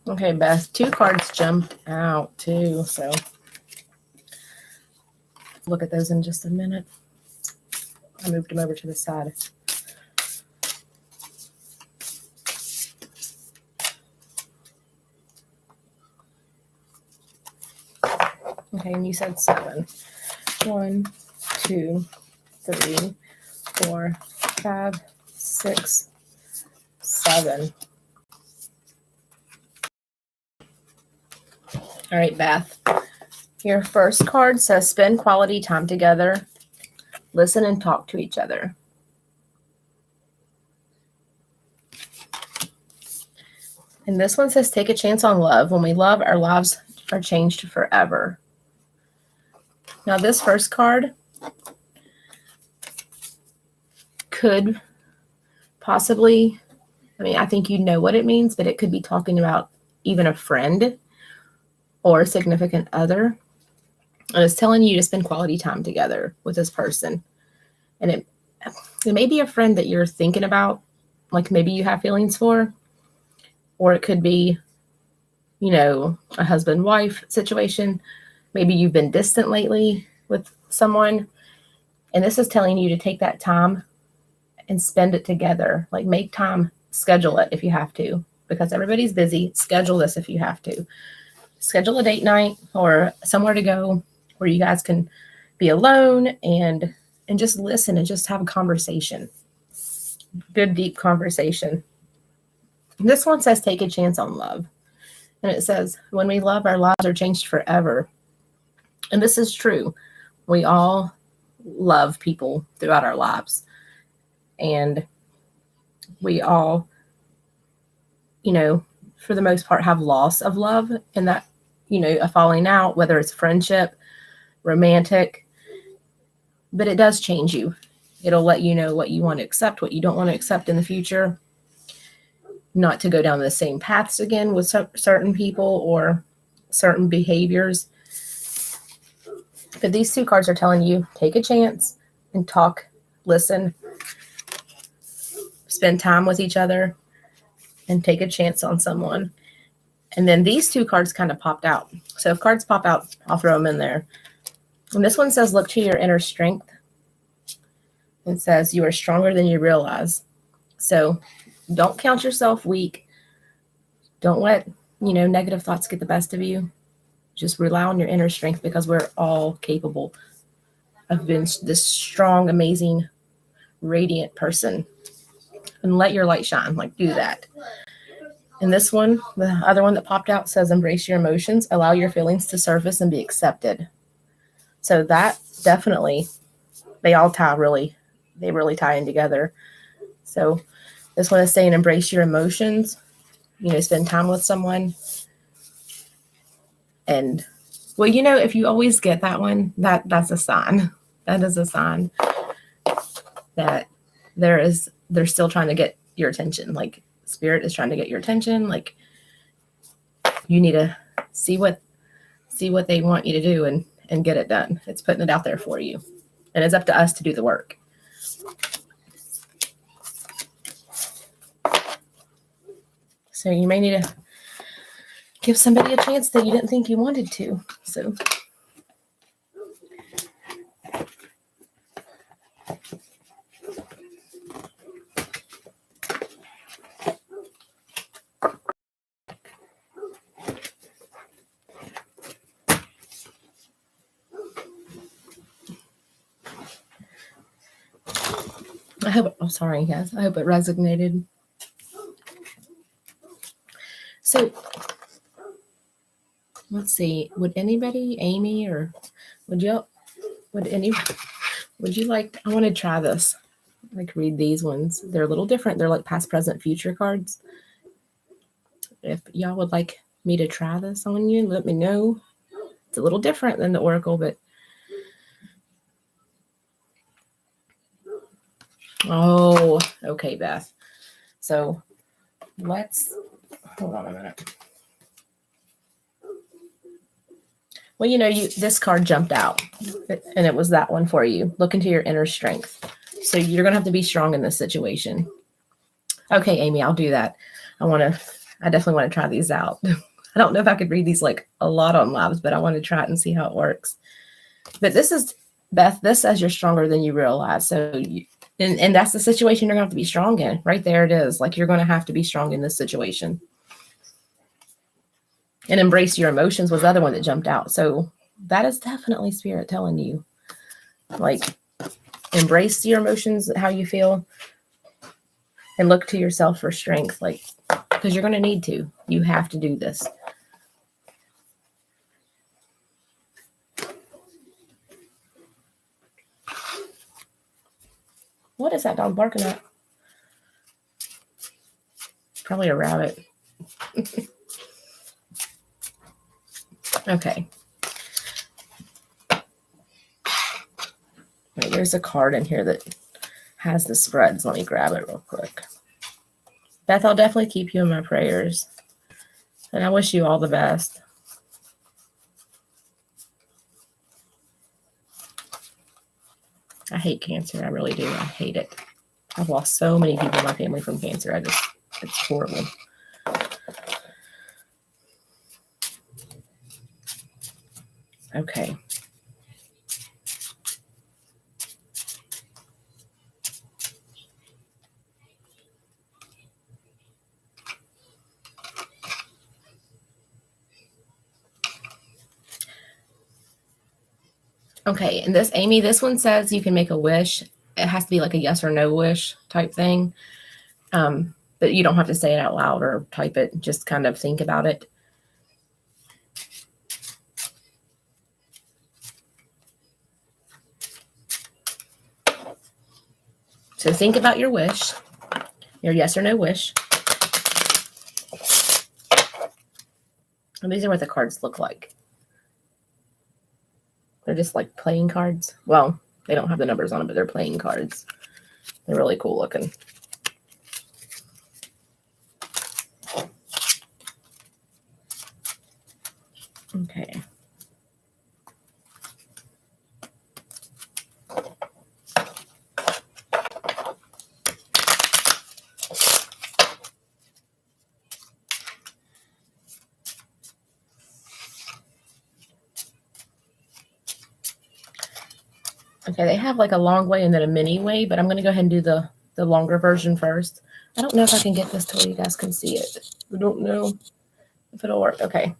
Okay, Beth, 2 cards jumped out too, so look at those in just a minute. I moved them over to the side. Okay, and you said 7. 1, 2, 3, 4, 5, 6, 7. All right, Beth. Your first card says spend quality time together. Listen and talk to each other. And this one says take a chance on love. When we love, our lives are changed forever. Now, this first card could possibly, I mean, I think you know what it means, but it could be talking about even a friend or a significant other. And it's telling you to spend quality time together with this person. And it may be a friend that you're thinking about, like maybe you have feelings for, or it could be, you know, a husband-wife situation. Maybe you've been distant lately with someone. And this is telling you to take that time and spend it together. Like make time, schedule it if you have to, because everybody's busy. Schedule this if you have to. Schedule a date night or somewhere to go where you guys can be alone and just listen and just have a conversation. Good, deep conversation. This one says take a chance on love. And it says, when we love, our lives are changed forever. And this is true. We all love people throughout our lives. And we all, you know, for the most part, have loss of love and that, you know, a falling out, whether it's friendship, romantic, but it does change you. It'll let you know what you want to accept, what you don't want to accept in the future, not to go down the same paths again with certain people or certain behaviors. But these 2 cards are telling you, take a chance and talk, listen, spend time with each other, and take a chance on someone. And then these 2 cards kind of popped out. So if cards pop out, I'll throw them in there. And this one says, look to your inner strength. It says, you are stronger than you realize. So don't count yourself weak. Don't let, negative thoughts get the best of you. Just rely on your inner strength, because we're all capable of being this strong, amazing, radiant person. And let your light shine. Like, do that. And this one, the other one that popped out, says embrace your emotions, allow your feelings to surface and be accepted. So that definitely, they really tie in together. So this one is saying embrace your emotions, spend time with someone. And well, if you always get that one, that's a sign. That is a sign that they're still trying to get your attention. Like, spirit is trying to get your attention. Like, you need to see what they want you to do and get it done. It's putting it out there for you. And it's up to us to do the work. So you may need to give somebody a chance that you didn't think you wanted to. So I hope it resonated. So let's see. Would anybody, Amy, or would you like, I want to try this. Like, read these ones. They're a little different. They're like past, present, future cards. If y'all would like me to try this on you, let me know. It's a little different than the Oracle, but oh, okay, Beth. So let's hold on a minute. Well, this card jumped out, and it was that one for you. Look into your inner strength. So you're going to have to be strong in this situation. Okay, Amy, I'll do that. I definitely want to try these out. I don't know if I could read these like a lot on lives, but I want to try it and see how it works. But this is, Beth, this says you're stronger than you realize. So and that's the situation you're going to have to be strong in. Right there it is. Like, you're going to have to be strong in this situation. And embrace your emotions was the other one that jumped out. So that is definitely spirit telling you, like, embrace your emotions, how you feel, and look to yourself for strength. Like, because you're going to need to. You have to do this. What is that dog barking at? Probably a rabbit. Okay. Wait, there's a card in here that has the spreads. Let me grab it real quick. Beth, I'll definitely keep you in my prayers. And I wish you all the best. I hate cancer. I really do. I hate it. I've lost so many people in my family from cancer. It's horrible. Okay. Okay, and this, Amy, this one says you can make a wish. It has to be like a yes or no wish type thing. But you don't have to say it out loud or type it. Just kind of think about it. So think about your wish, your yes or no wish. And these are what the cards look like. They're just like playing cards. Well, they don't have the numbers on them, but they're playing cards. They're really cool looking. Okay. Okay, they have like a long way and then a mini way, but I'm going to go ahead and do the the longer version first. I don't know if I can get this to where you guys can see it. I don't know if it'll work. Okay.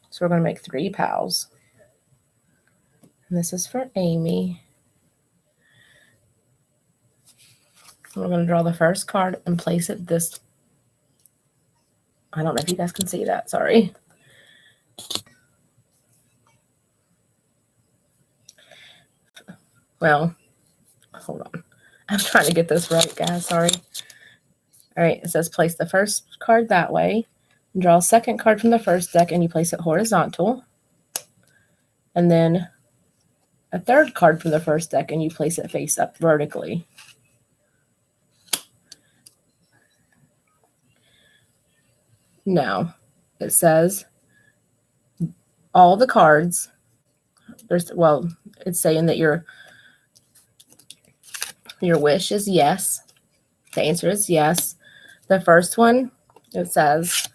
So we're going to make 3 pals. And this is for Amy. We're going to draw the first card and place it this. I don't know if you guys can see that. Sorry. Well, hold on. I'm trying to get this right, guys. Sorry. All right. It says place the first card that way. Draw a second card from the first deck and you place it horizontal. And then a third card from the first deck and you place it face up vertically. Now, it says all the cards, it's saying that your wish is yes. The answer is yes. The first one, it says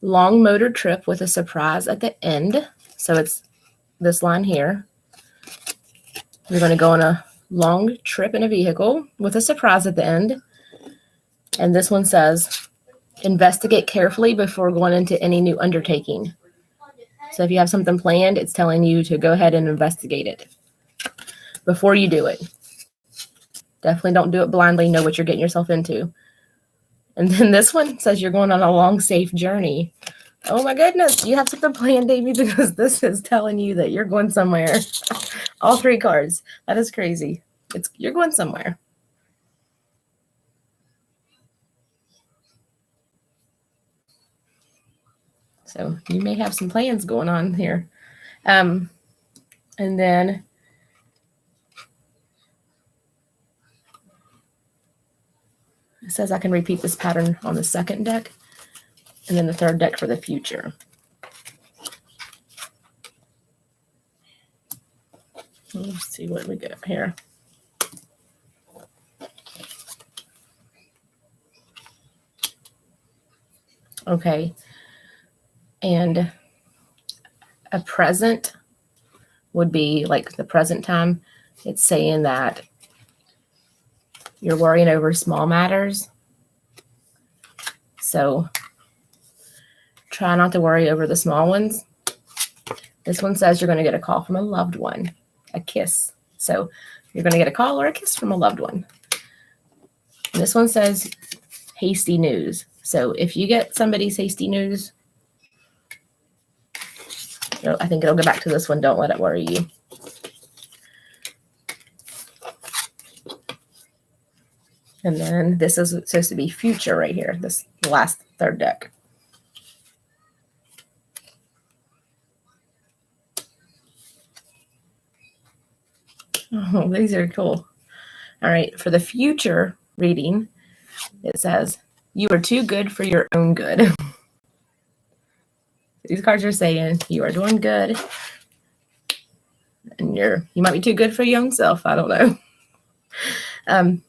long motor trip with a surprise at the end. So it's this line here. You're going to go on a long trip in a vehicle with a surprise at the end. And this one says investigate carefully before going into any new undertaking. So if you have something planned, it's telling you to go ahead and investigate it before you do it. Definitely don't do it blindly. Know what you're getting yourself into. And then this one says you're going on a long, safe journey. Oh my goodness. You have something planned, Davey, because this is telling you that you're going somewhere. All 3 cards. That is crazy. You're going somewhere. So you may have some plans going on here. And then it says I can repeat this pattern on the second deck and then the third deck for the future. Let's see what we get here. Okay. And a present would be like the present time. It's saying that you're worrying over small matters. So try not to worry over the small ones. This one says you're going to get a call from a loved one, a kiss. So you're going to get a call or a kiss from a loved one. And this one says hasty news. So if you get somebody's hasty news, I think it'll go back to this one. Don't let it worry you. And then this is supposed to be future right here. This last third deck. Oh, these are cool. All right. For the future reading, it says, you are too good for your own good. These cards are saying you are doing good. And you might be too good for your own self. I don't know.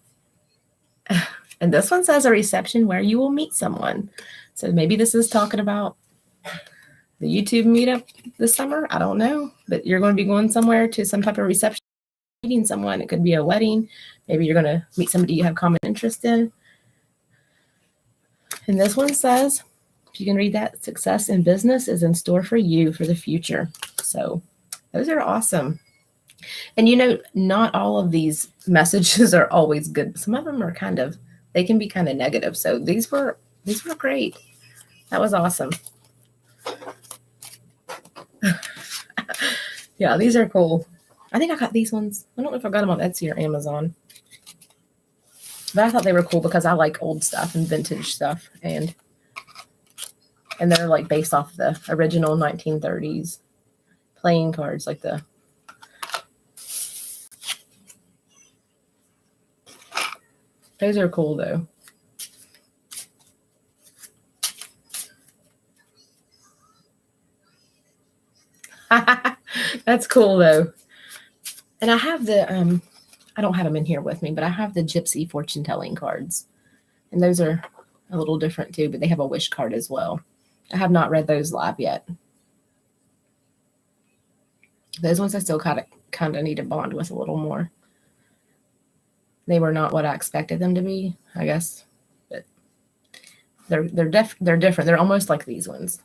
And this one says a reception where you will meet someone. So maybe this is talking about the YouTube meetup this summer. I don't know. But you're going to be going somewhere to some type of reception, meeting someone. It could be a wedding. Maybe you're going to meet somebody you have common interest in. And this one says, if you can read that, success in business is in store for you for the future. So those are awesome. And not all of these messages are always good. Some of them are they can be kind of negative. So these were great. That was awesome. Yeah, these are cool. I think I got these ones. I don't know if I got them on Etsy or Amazon. But I thought they were cool because I like old stuff and vintage stuff. And they're like based off the original 1930s playing cards, like the. Those are cool though. That's cool though. And I have the I don't have them in here with me, but I have the Gypsy fortune telling cards. And those are a little different too, but they have a wish card as well. I have not read those live yet. Those ones I still kind kind of need to bond with a little more. They were not what I expected them to be, I guess. But they're different. They're almost like these ones.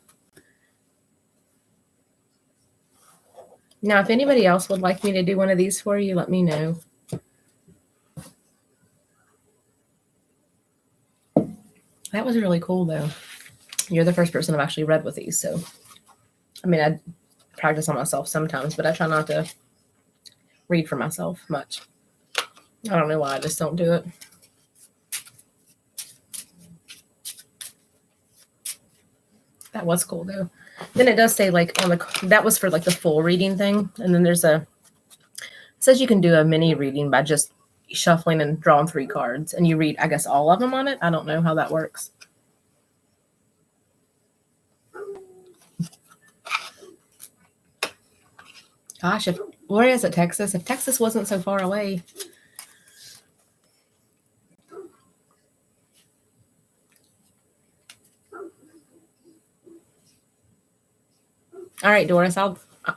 Now, if anybody else would like me to do one of these for you, let me know. That was really cool, though. You're the first person I've actually read with these. So, I mean, I practice on myself sometimes, but I try not to read for myself much. I don't know why. I just don't do it. That was cool, though. Then it does say, like, that was for, like, the full reading thing. And then there's it says you can do a mini reading by just shuffling and drawing 3 cards. And you read, I guess, all of them on it. I don't know how that works. Gosh, where is it, Texas? If Texas wasn't so far away. All right, Doris,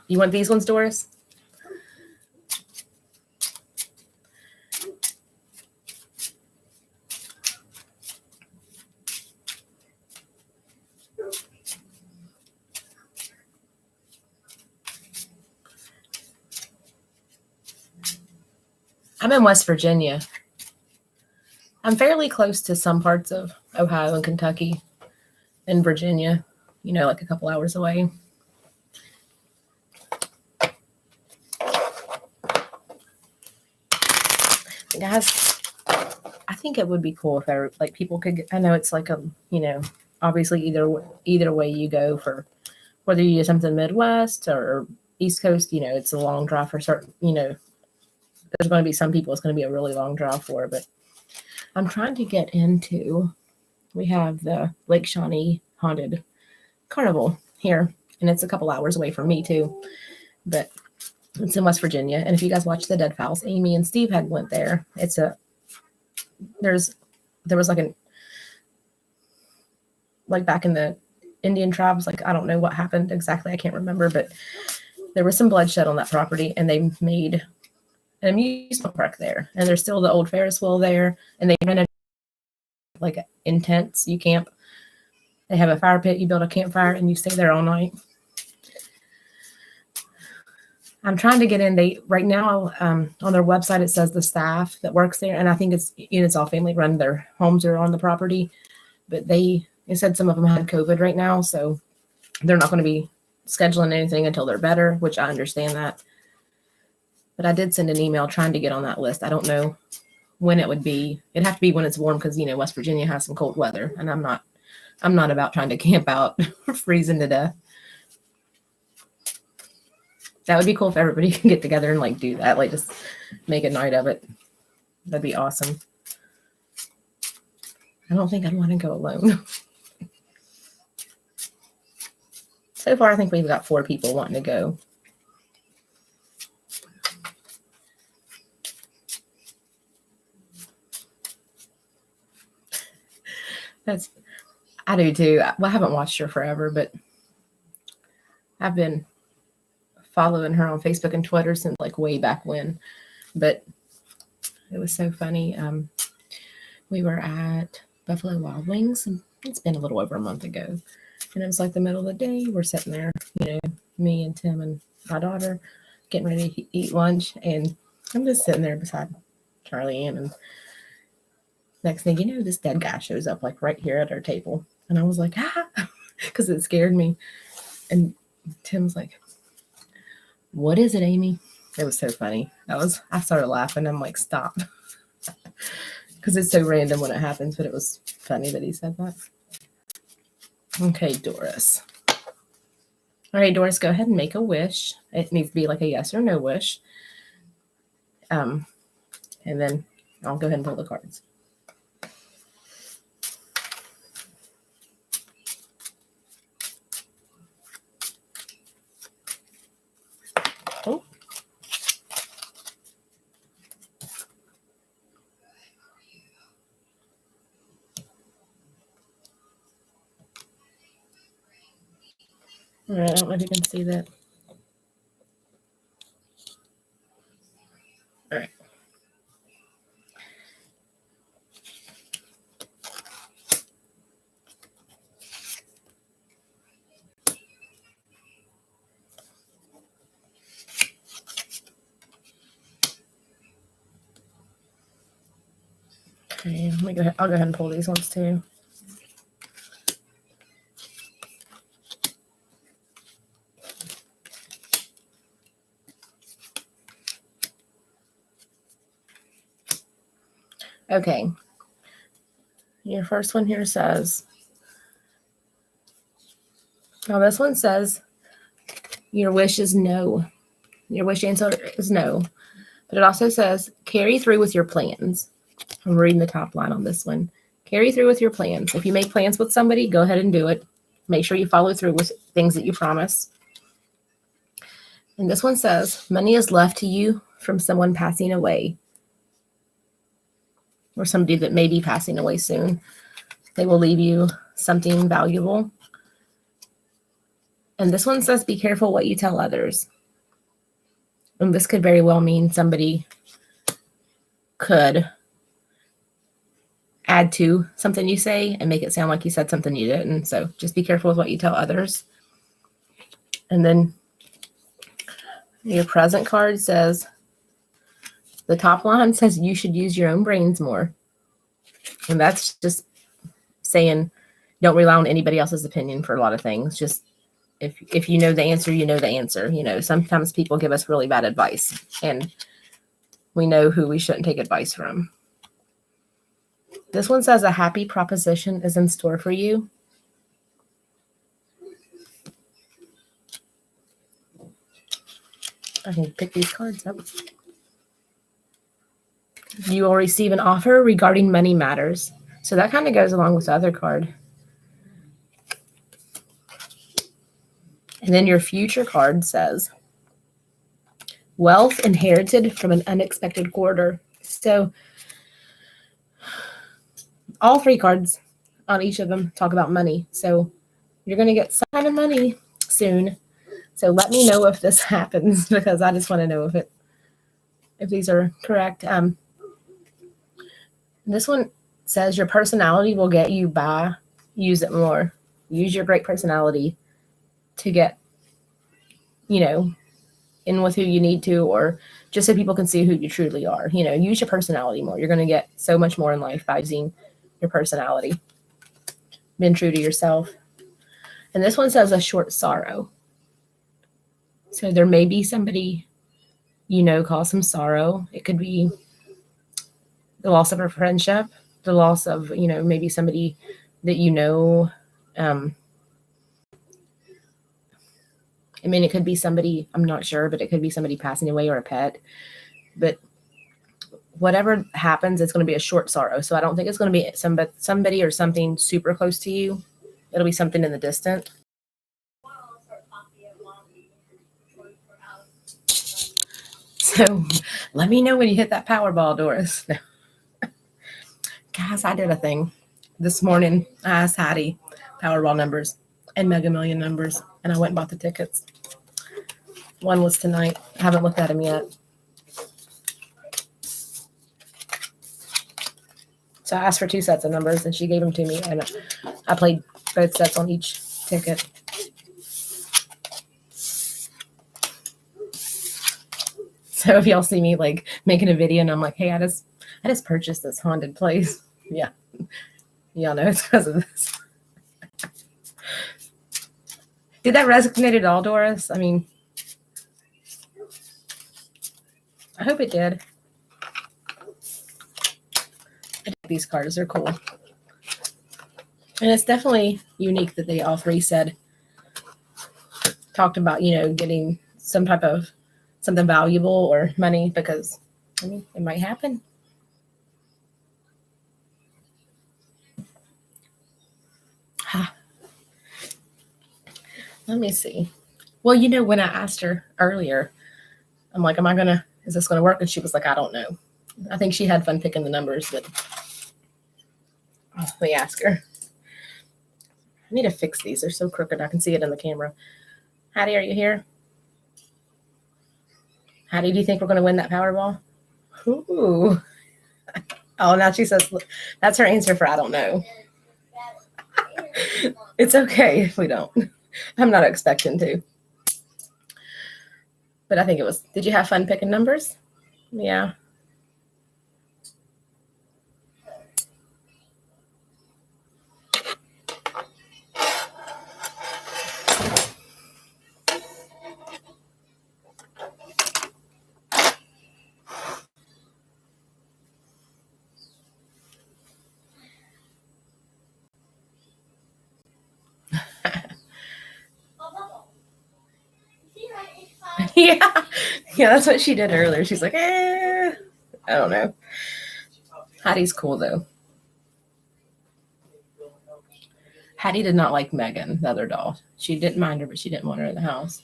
you want these ones, Doris? I'm in West Virginia. I'm fairly close to some parts of Ohio and Kentucky and Virginia, like a couple hours away. Guys, I think it would be cool if people could I know it's like obviously either way you go, for whether you do something Midwest or East Coast, it's a long drive for certain, there's going to be some people it's going to be a really long drive for, but I'm trying to get into, we have the Lake Shawnee Haunted Carnival here, and it's a couple hours away from me too, but it's in West Virginia. And if you guys watch the Dead Files, Amy and Steve had went there. There was like back in the Indian tribes, like I don't know what happened exactly, I can't remember, but there was some bloodshed on that property, and they made an amusement park there, and there's still the old Ferris wheel there, and they rented like in tents. You camp. They have a fire pit. You build a campfire, and you stay there all night. I'm trying to get in. Right now on their website it says the staff that works there, and I think it's all family run. Their homes are on the property, but it said some of them had COVID right now, so they're not going to be scheduling anything until they're better, which I understand that. But I did send an email trying to get on that list. I don't know when it would be. It'd have to be when it's warm, because West Virginia has some cold weather, and I'm not about trying to camp out freezing to death. That would be cool if everybody can get together and do that, just make a night of it. That'd be awesome. I don't think I'd want to go alone. So far, I think we've got 4 people wanting to go. I do too. Well, I haven't watched her forever, but I've been following her on Facebook and Twitter since way back when. But it was so funny. We were at Buffalo Wild Wings, and it's been a little over a month ago. And it was the middle of the day. We're sitting there, me and Tim and my daughter getting ready to eat lunch. And I'm just sitting there beside Charlie Ann. And next thing you know, this dead guy shows up right here at our table. And I was like, because it scared me. And Tim's like, "What is it, Amy?" It was so funny. I started laughing. I'm like, stop. Because it's so random when it happens, but it was funny that he said that. Okay, Doris. All right, Doris, go ahead and make a wish. It needs to be a yes or no wish. And then I'll go ahead and pull the cards. Oh. All right, I don't know if you can see that. Okay, let me go ahead. I'll go ahead and pull these ones too. Okay. Your first one here says, now this one says, your wish is no. Your wish answer is no. But it also says, carry through with your plans. I'm reading the top line on this one. Carry through with your plans. If you make plans with somebody, go ahead and do it. Make sure you follow through with things that you promise. And this one says, money is left to you from someone passing away, or somebody that may be passing away soon. They will leave you something valuable. And this one says, be careful what you tell others. And this could very well mean somebody could add to something you say and make it sound like you said something you didn't. So just be careful with what you tell others. And then your present card says, the top line says you should use your own brains more. And that's just saying don't rely on anybody else's opinion for a lot of things. Just if you know the answer, you know the answer. You know, sometimes people give us really bad advice, and we know who we shouldn't take advice from. This one says a happy proposition is in store for you. I can pick these cards up. You will receive an offer regarding money matters. So that kind of goes along with the other card. And then your future card says, wealth inherited from an unexpected quarter. So all three cards on each of them talk about money. So you're going to get some kind of money soon. So let me know if this happens, because I just want to know if these are correct. This one says your personality will get you by. Use it more. Use your great personality to get, in with who you need to, or just so people can see who you truly are. Use your personality more. You're going to get so much more in life by using your personality. Being true to yourself. And this one says a short sorrow. So there may be somebody, cause some sorrow. It could be the loss of a friendship, the loss of, maybe somebody that it could be somebody, I'm not sure, but it could be somebody passing away or a pet. But whatever happens, it's going to be a short sorrow. So I don't think it's going to be somebody or something super close to you. It'll be something in the distance. So let me know when you hit that Powerball, Doris. Guys, I did a thing this morning. I asked Hattie Powerball numbers and Mega Million numbers, and I went and bought the tickets. One was tonight. I haven't looked at them yet. So I asked for 2 sets of numbers, and she gave them to me, and I played both sets on each ticket. So if y'all see me making a video and I'm like, hey, I just purchased this haunted place. Yeah. Y'all know it's because of this. Did that resonate at all, Doris? I mean, I hope it did. These cards are cool. And it's definitely unique that they all three talked about, getting some type of something valuable or money, because it might happen. Let me see. Well, when I asked her earlier, I'm like, is this going to work? And she was like, I don't know. I think she had fun picking the numbers, but let me ask her. I need to fix these. They're so crooked. I can see it in the camera. Hattie, are you here? Hattie, do you think we're going to win that Powerball? Ooh. Oh, now she says, that's her answer for I don't know. It's okay if we don't. I'm not expecting to. But I think it was, did you have fun picking numbers? Yeah. Yeah. Yeah, that's what she did earlier. She's like, I don't know. Hattie's cool though. Hattie did not like Megan, the other doll. She didn't mind her, but she didn't want her in the house.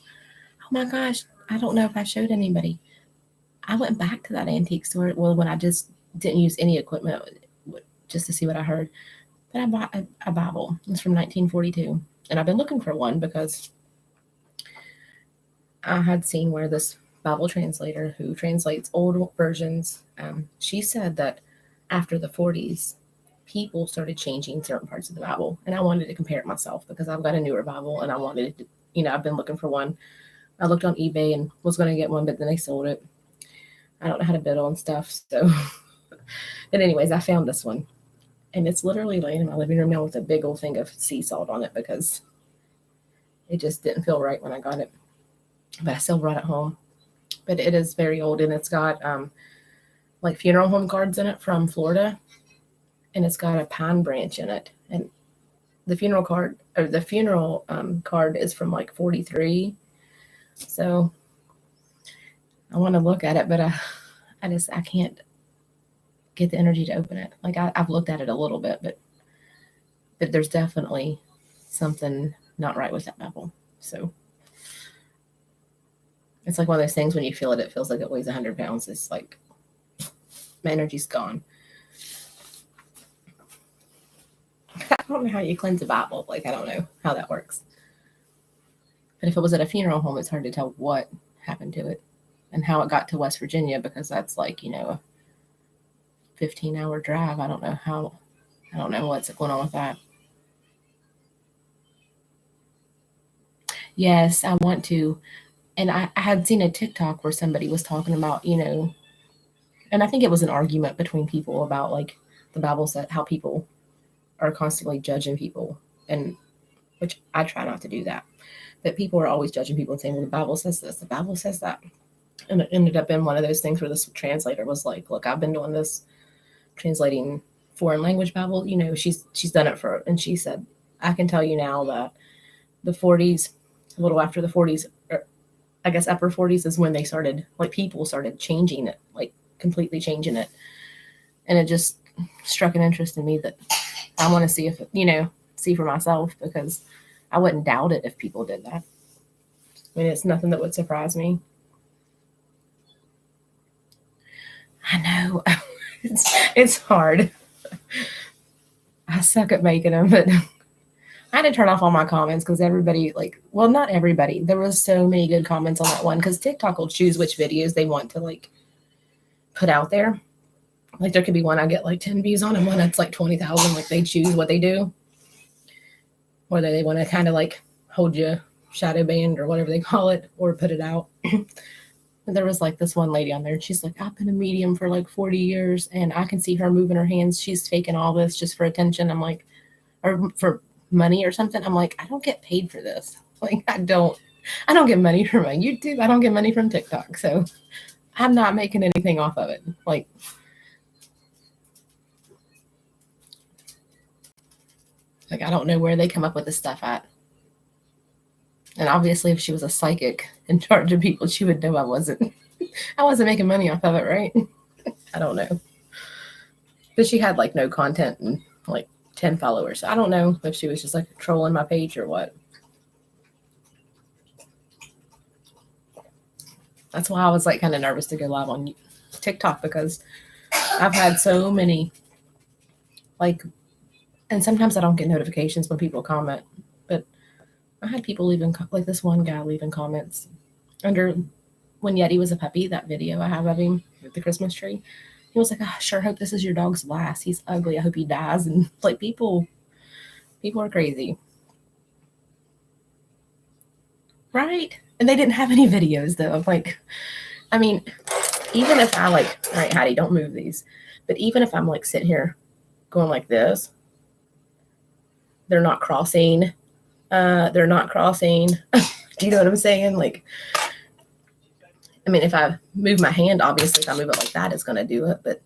Oh my gosh. I don't know if I showed anybody. I went back to that antique store. Well, when I just didn't use any equipment just to see what I heard. But I bought a Bible. It's from 1942. And I've been looking for one because I had seen where this Bible translator who translates old versions, she said that after the 40s, people started changing certain parts of the Bible. And I wanted to compare it myself because I've got a newer Bible and I wanted to, I've been looking for one. I looked on eBay and was going to get one, but then they sold it. I don't know how to bid on stuff. So, but anyways, I found this one. And it's literally laying in my living room now with a big old thing of sea salt on it because it just didn't feel right when I got it. But I still brought it home. But it is very old, and it's got like funeral home cards in it from Florida, and it's got a pine branch in it. And the funeral card card is from like 43. So I want to look at it, but I can't get the energy to open it. Like I've looked at it a little bit, but there's definitely something not right with that Bible. So it's like one of those things when you feel it, it feels like it weighs 100 pounds. It's like my energy's gone. I don't know how you cleanse a Bible. Like, I don't know how that works. But if it was at a funeral home, it's hard to tell what happened to it and how it got to West Virginia, because that's like, a 15-hour drive. I don't know what's going on with that. Yes, I want to. And I had seen a TikTok where somebody was talking about, and I think it was an argument between people about like the Bible said how people are constantly judging people, and which I try not to do that. But people are always judging people and saying, well, the Bible says this, the Bible says that. And it ended up in one of those things where this translator was like, look, I've been doing this translating foreign language Bible, she's done it and she said, I can tell you now that the 40s, a little after the 40s, I guess upper 40s is when they started, like people started changing it, like completely changing it. And it just struck an interest in me that I want to see if, see for myself, because I wouldn't doubt it if people did that. I mean, it's nothing that would surprise me. I know. It's hard. I suck at making them, but I had to turn off all my comments because everybody, not everybody. There was so many good comments on that one because TikTok will choose which videos they want to put out there. Like there could be one I get 10 views on and one that's 20,000. Like they choose what they do. Whether they want to kind of hold you shadow banned or whatever they call it, or put it out. There was this one lady on there and she's like, I've been a medium for 40 years and I can see her moving her hands. She's faking all this just for attention. I'm like, or for money or something. I'm like, I don't get paid for this. I don't get money from my YouTube. I don't get money from TikTok. So I'm not making anything off of it. I don't know where they come up with this stuff at. And obviously, if she was a psychic in charge of people, she would know I wasn't making money off of it, right? I don't know. But she had no content and 10 followers. I don't know if she was just trolling my page or what. That's why I was kind of nervous to go live on TikTok, because I've had so many and sometimes I don't get notifications when people comment, but I had people leaving, this one guy leaving comments under when Yeti was a puppy, that video I have of him with the Christmas tree. He was like, I sure hope this is your dog's last. He's ugly. I hope he dies. And people are crazy. Right? And they didn't have any videos though. Even if I all right, Hattie, don't move these. But even if I'm sitting here going like this, they're not crossing. They're not crossing. Do you know what I'm saying? If I move my hand, obviously if I move it like that, it's going to do it. But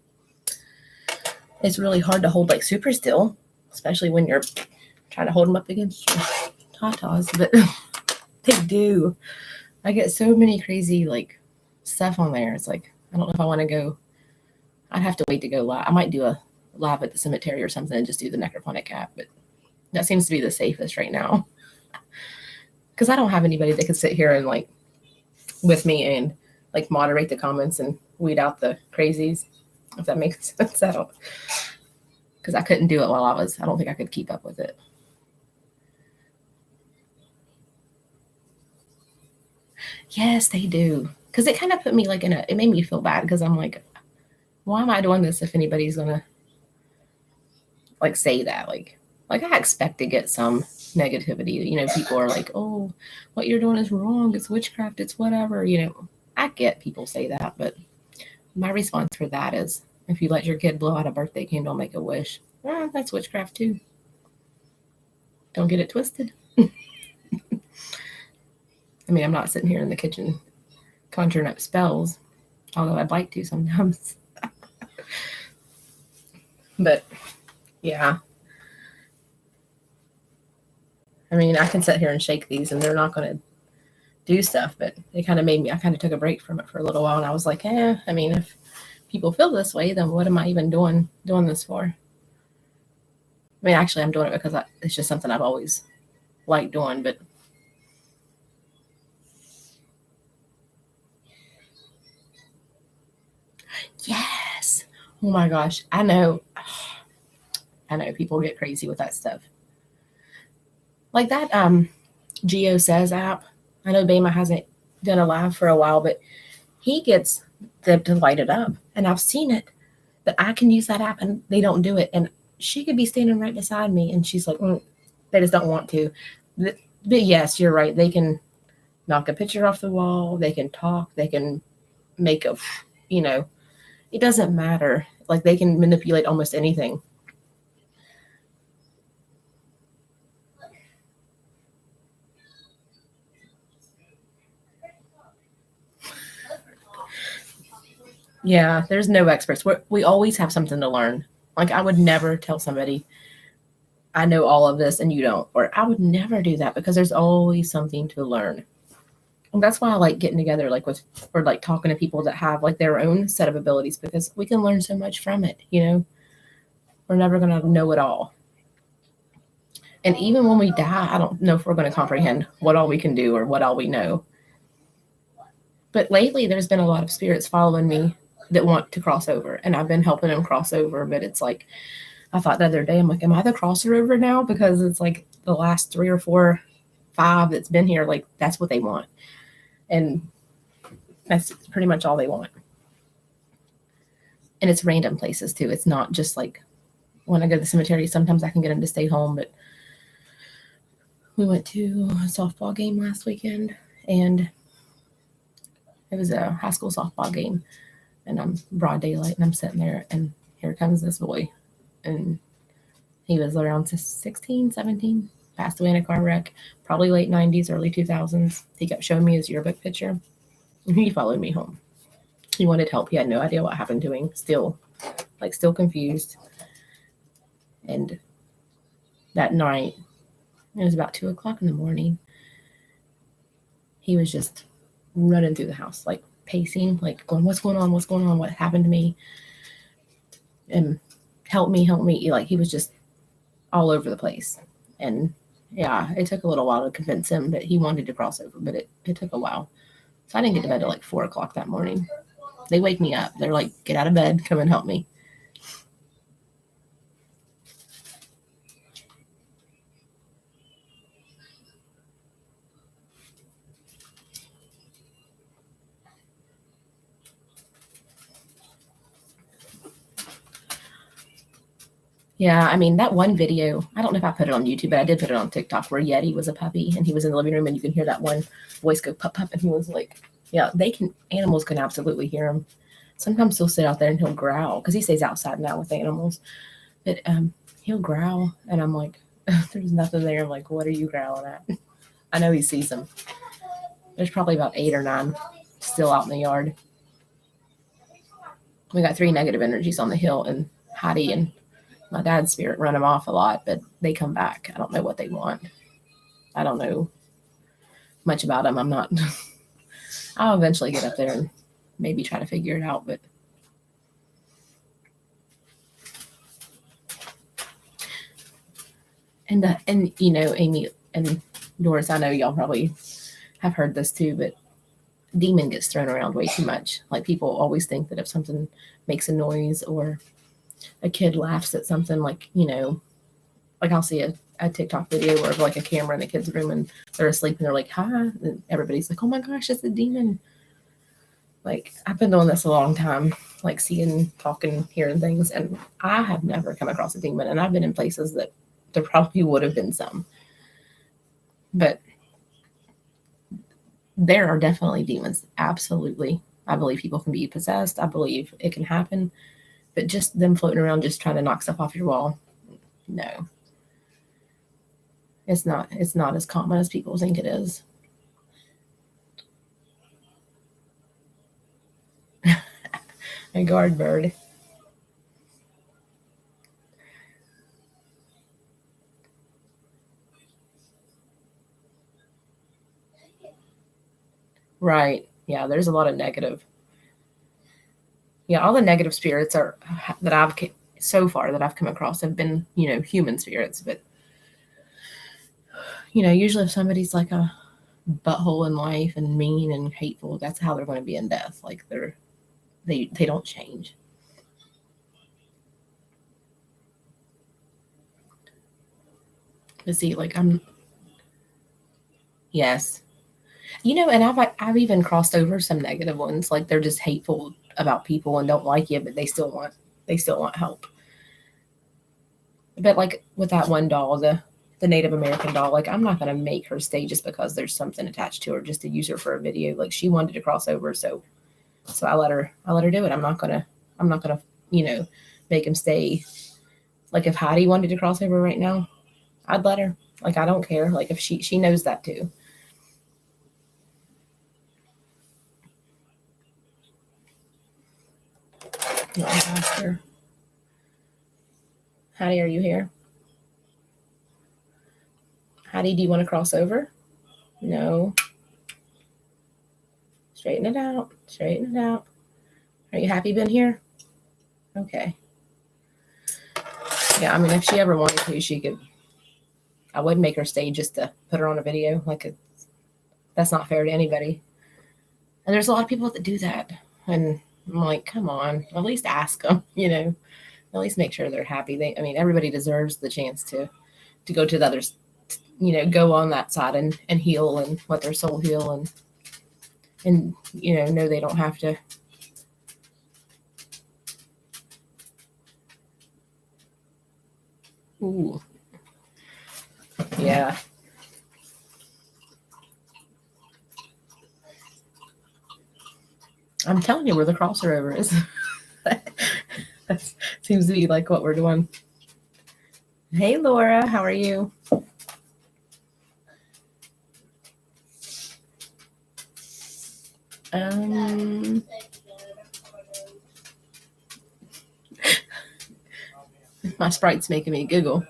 it's really hard to hold super still, especially when you're trying to hold them up against your tatas. But they do. I get so many crazy like stuff on there. It's like I don't know if I want to go. I'd have to wait to go live. I might do a live at the cemetery or something and just do the necrophonic app, but that seems to be the safest right now because I don't have anybody that could sit here and like with me and like moderate the comments and weed out the crazies, if that makes sense. I don't, because I couldn't do it while I don't think I could keep up with it. Yes, they do. Because it kind of put me like it made me feel bad because I'm like, why am I doing this if anybody's gonna like say that? Like I expect to get some negativity. You know, people are like, oh, what you're doing is wrong. It's witchcraft. It's whatever. You know, I get people say that, but my response for that is if you let your kid blow out a birthday candle, make a wish, that's witchcraft too. Don't get it twisted. I mean, I'm not sitting here in the kitchen conjuring up spells, although I'd like to sometimes. But yeah. I mean, I can sit here and shake these and they're not going to do stuff, but it kind of made me, I kind of took a break from it for a little while and I was like, I mean, if people feel this way, then what am I even doing this for? I mean, actually, I'm doing it because it's just something I've always liked doing, but yes. Oh my gosh. I know people get crazy with that stuff. Like that Geo Says app. I know Bama hasn't done a live for a while, but he gets them to light it up. And I've seen it that I can use that app and they don't do it. And she could be standing right beside me and she's like, they just don't want to. But yes, you're right. They can knock a picture off the wall. They can talk. They can make a, it doesn't matter. Like they can manipulate almost anything. Yeah, there's no experts. We always have something to learn. Like I would never tell somebody, I know all of this and you don't, or I would never do that because there's always something to learn. And that's why I like getting together, like with, or like talking to people that have like their own set of abilities because we can learn so much from it. We're never going to know it all. And even when we die, I don't know if we're going to comprehend what all we can do or what all we know. But lately, there's been a lot of spirits following me that want to cross over, and I've been helping them cross over. But it's like, I thought the other day, I'm like, am I the crosser over now? Because it's like the last 3 or 4, 5 that's been here, like that's what they want. And that's pretty much all they want. And it's random places too. It's not just like when I go to the cemetery, sometimes I can get them to stay home. But we went to a softball game last weekend and it was a high school softball game. And I'm broad daylight and I'm sitting there and here comes this boy. And he was around 16, 17, passed away in a car wreck, probably late 90s, early 2000s. He kept showing me his yearbook picture. And he followed me home. He wanted help. He had no idea what happened to him. Still confused. And that night, it was about 2 o'clock in the morning. He was just running through the house, like pacing, like going, what's going on? What's going on? What happened to me? And help me. Like he was just all over the place. And yeah, it took a little while to convince him that he wanted to cross over, but it took a while. So I didn't get to bed till like 4 o'clock that morning. They wake me up. They're like, get out of bed, come and help me. Yeah, I mean, that one video, I don't know if I put it on YouTube, but I did put it on TikTok where Yeti was a puppy and he was in the living room and you can hear that one voice go pup, pup. And he was like, yeah, animals can absolutely hear him. Sometimes he'll sit out there and he'll growl because he stays outside now with animals. But he'll growl and I'm like, there's nothing there. I'm like, what are you growling at? I know he sees them. There's probably about 8 or 9 still out in the yard. We got 3 negative energies on the hill and Hattie and my dad's spirit run them off a lot, but they come back. I don't know what they want. I don't know much about them. I'm not I'll eventually get up there and maybe try to figure it out, but and you know, Amy and Doris, I know y'all probably have heard this too, but demon gets thrown around way too much. Like people always think that if something makes a noise or a kid laughs at something, like, you know, like I'll see a TikTok video where like a camera in the kid's room and they're asleep and they're like, hi. And everybody's like, oh my gosh, it's a demon. Like I've been doing this a long time, like seeing, talking, hearing things. And I have never come across a demon. And I've been in places that there probably would have been some. But there are definitely demons. Absolutely. I believe people can be possessed. I believe it can happen. But just them floating around just trying to knock stuff off your wall, no. It's not as common as people think it is. A guard bird. Right. Yeah, there's a lot of negative. Yeah, all the negative spirits are that I've so far that I've come across have been, you know, human spirits, but you know, usually if somebody's like a butthole in life and mean and hateful, that's how they're going to be in death. Like they don't change. But see, like yes, you know, and I've even crossed over some negative ones. Like they're just hateful about people and don't like you, but they still want help. But like with that one doll, the Native American doll, like I'm not gonna make her stay just because there's something attached to her just to use her for a video. Like she wanted to cross over, so I let her do it. I'm not gonna, you know, make him stay. Like if Heidi wanted to cross over right now, I'd let her. Like I don't care. Like if she knows that too. I'll ask her. Heidi, are you here? Heidi, do you want to cross over? No. Straighten it out. Straighten it out. Are you happy being here? Okay. Yeah, I mean, if she ever wanted to, she could. I wouldn't make her stay just to put her on a video. Like, that's not fair to anybody. And there's a lot of people that do that. And I'm like, come on, at least ask them, you know, at least make sure they're happy. I mean, everybody deserves the chance to go to the others, you know, go on that side and heal and let their soul heal and, you know they don't have to. Ooh. Yeah. I'm telling you where the crossover is. That seems to be like what we're doing. Hey, Laura, how are you? My Sprite's making me giggle.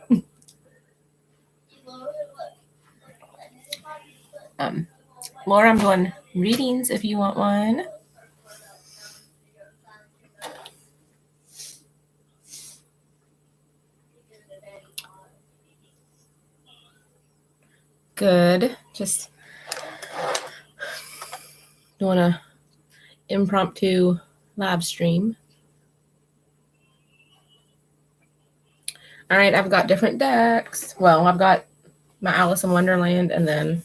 Laura, I'm doing readings if you want one. Good. Just doing a impromptu live stream. All right, I've got different decks. Well, I've got my Alice in Wonderland, and then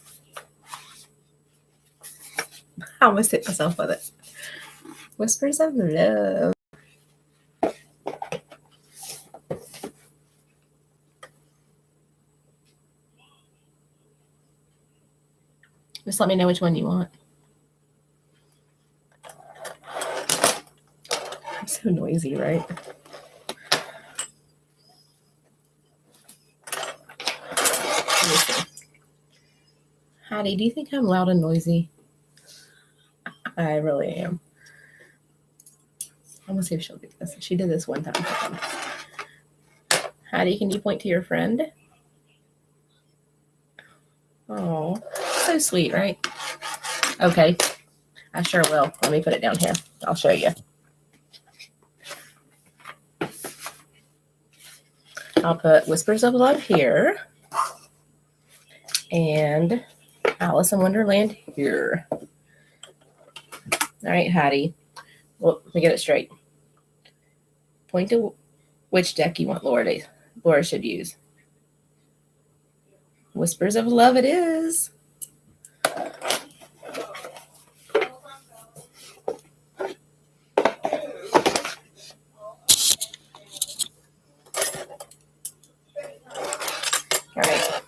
I almost hit myself with it. Whispers of Love. Just let me know which one you want. I'm so noisy, right? Hattie, do you think I'm loud and noisy? I really am. I'm gonna see if she'll do this. She did this one time. Hattie, can you point to your friend? Oh, so sweet, right? Okay. I sure will. Let me put it down here. I'll show you. I'll put Whispers of Love here. And Alice in Wonderland here. All right, Hattie. Well, let me get it straight. Point to which deck you want Laura should use. Whispers of Love it is. All right.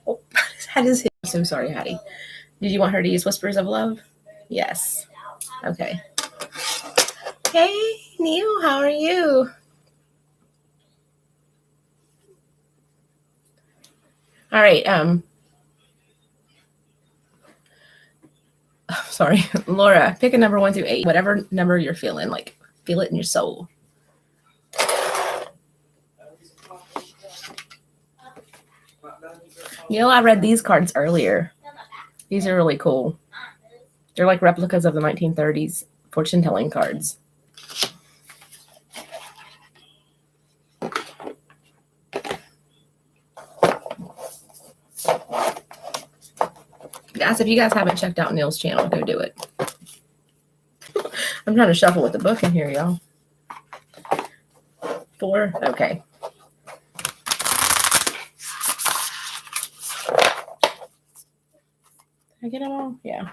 Oh, Hattie's here. I'm so sorry, Hattie. Did you want her to use Whispers of Love? Yes. Okay. Hey, Neil, how are you? All right. Sorry, Laura, pick a number 1 through 8, whatever number you're feeling, like feel it in your soul. You know, I read these cards earlier. These are really cool. They're like replicas of the 1930s fortune telling cards. Guys, if you guys haven't checked out Neil's channel, go do it. I'm trying to shuffle with the book in here, y'all. 4? Okay. Did I get them all? Yeah.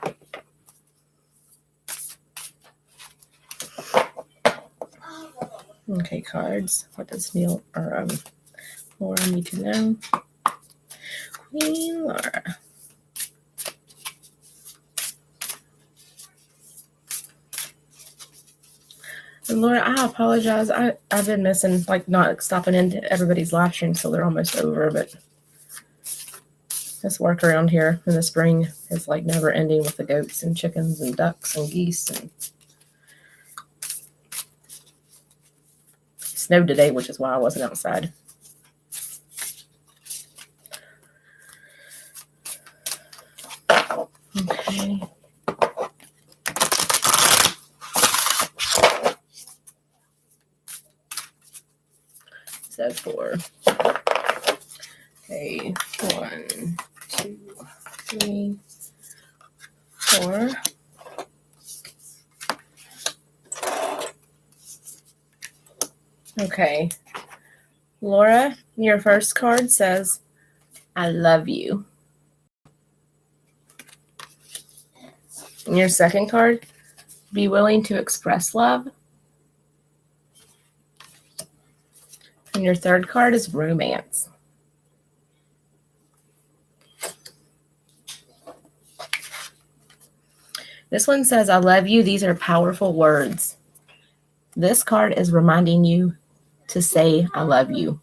Okay, cards. What does Neil or Laura need to know? Queen Laura. And Laura, I apologize. I've been missing, like, not stopping into everybody's live stream till they're almost over, but this work around here in the spring is like never ending with the goats and chickens and ducks and geese. And it snowed today, which is why I wasn't outside. Okay. So 4. Okay, 1, 2, 3, 4. Okay. Laura, your first card says, I love you. And your second card, be willing to express love. And your third card is romance. This one says, I love you. These are powerful words. This card is reminding you to say, I love you.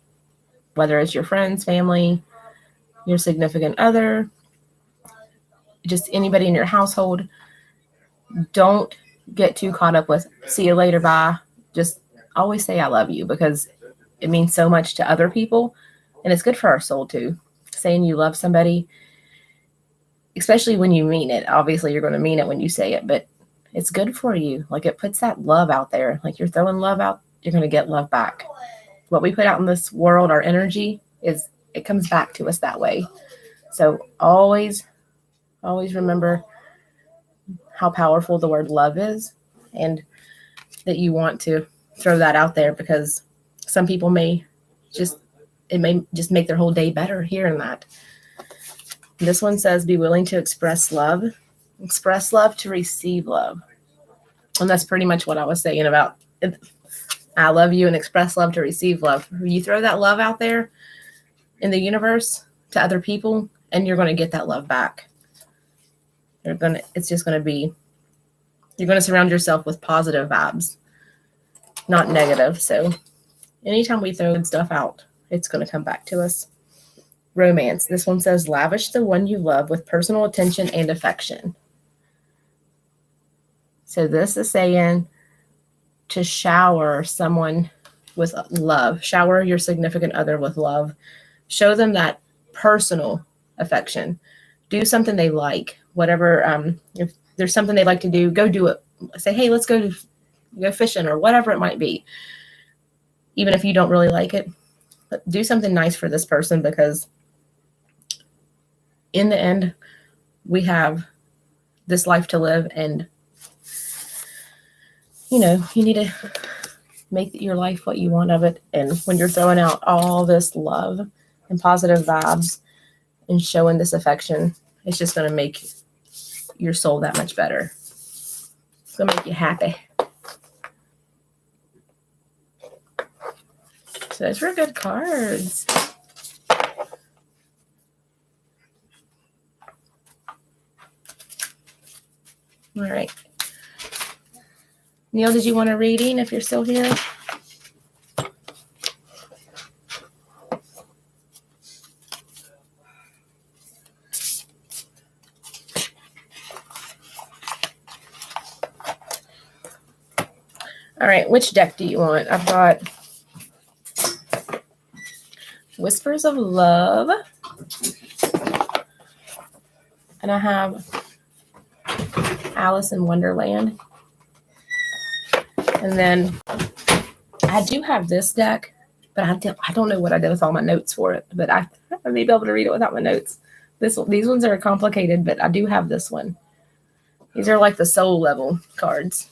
Whether it's your friends, family, your significant other, just anybody in your household. Don't get too caught up with, see you later, bye. Just always say, I love you, because it means so much to other people, and it's good for our soul too. Saying you love somebody, especially when you mean it. Obviously, you're going to mean it when you say it, but it's good for you. Like, it puts that love out there. Like, you're throwing love out, you're going to get love back. What we put out in this world, our energy, it comes back to us that way. So always remember how powerful the word love is, and that you want to throw that out there, because some people may just make their whole day better hearing that. This one says, be willing to express love to receive love. And that's pretty much what I was saying about I love you and express love to receive love. You throw that love out there in the universe to other people, and you're going to get that love back. You're going to surround yourself with positive vibes, not negative. So anytime we throw good stuff out, it's going to come back to us. Romance. This one says, lavish the one you love with personal attention and affection. So this is saying to shower someone with love. Shower your significant other with love. Show them that personal affection. Do something they like. Whatever, there's something they like to do, go do it. Say, hey, let's go fishing or whatever it might be. Even if you don't really like it, but do something nice for this person, because in the end, we have this life to live, and you need to make your life what you want of it. And when you're throwing out all this love and positive vibes and showing this affection, it's just going to make your soul that much better. It's going to make you happy. So those were good cards. All right. Neil, did you want a reading if you're still here? All right, which deck do you want? I've got Whispers of Love, and I have Alice in Wonderland. And then I do have this deck, but I don't know what I did with all my notes for it, but I may be able to read it without my notes. These ones are complicated, but I do have this one. These are like the soul level cards.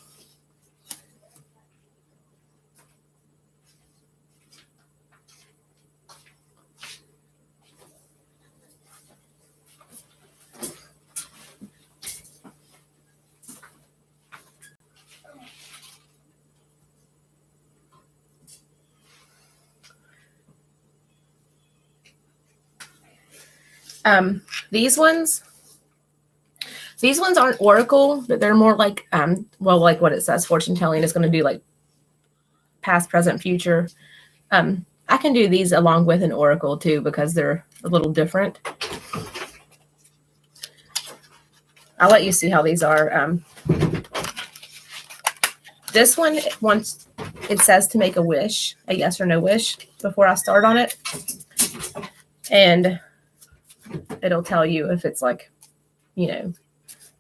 These ones aren't oracle, but they're more like, like what it says, fortune telling is going to do like past, present, future. I can do these along with an oracle too, because they're a little different. I'll let you see how these are. This one, once it says to make a wish, a yes or no wish before I start on it. And it'll tell you if it's like, the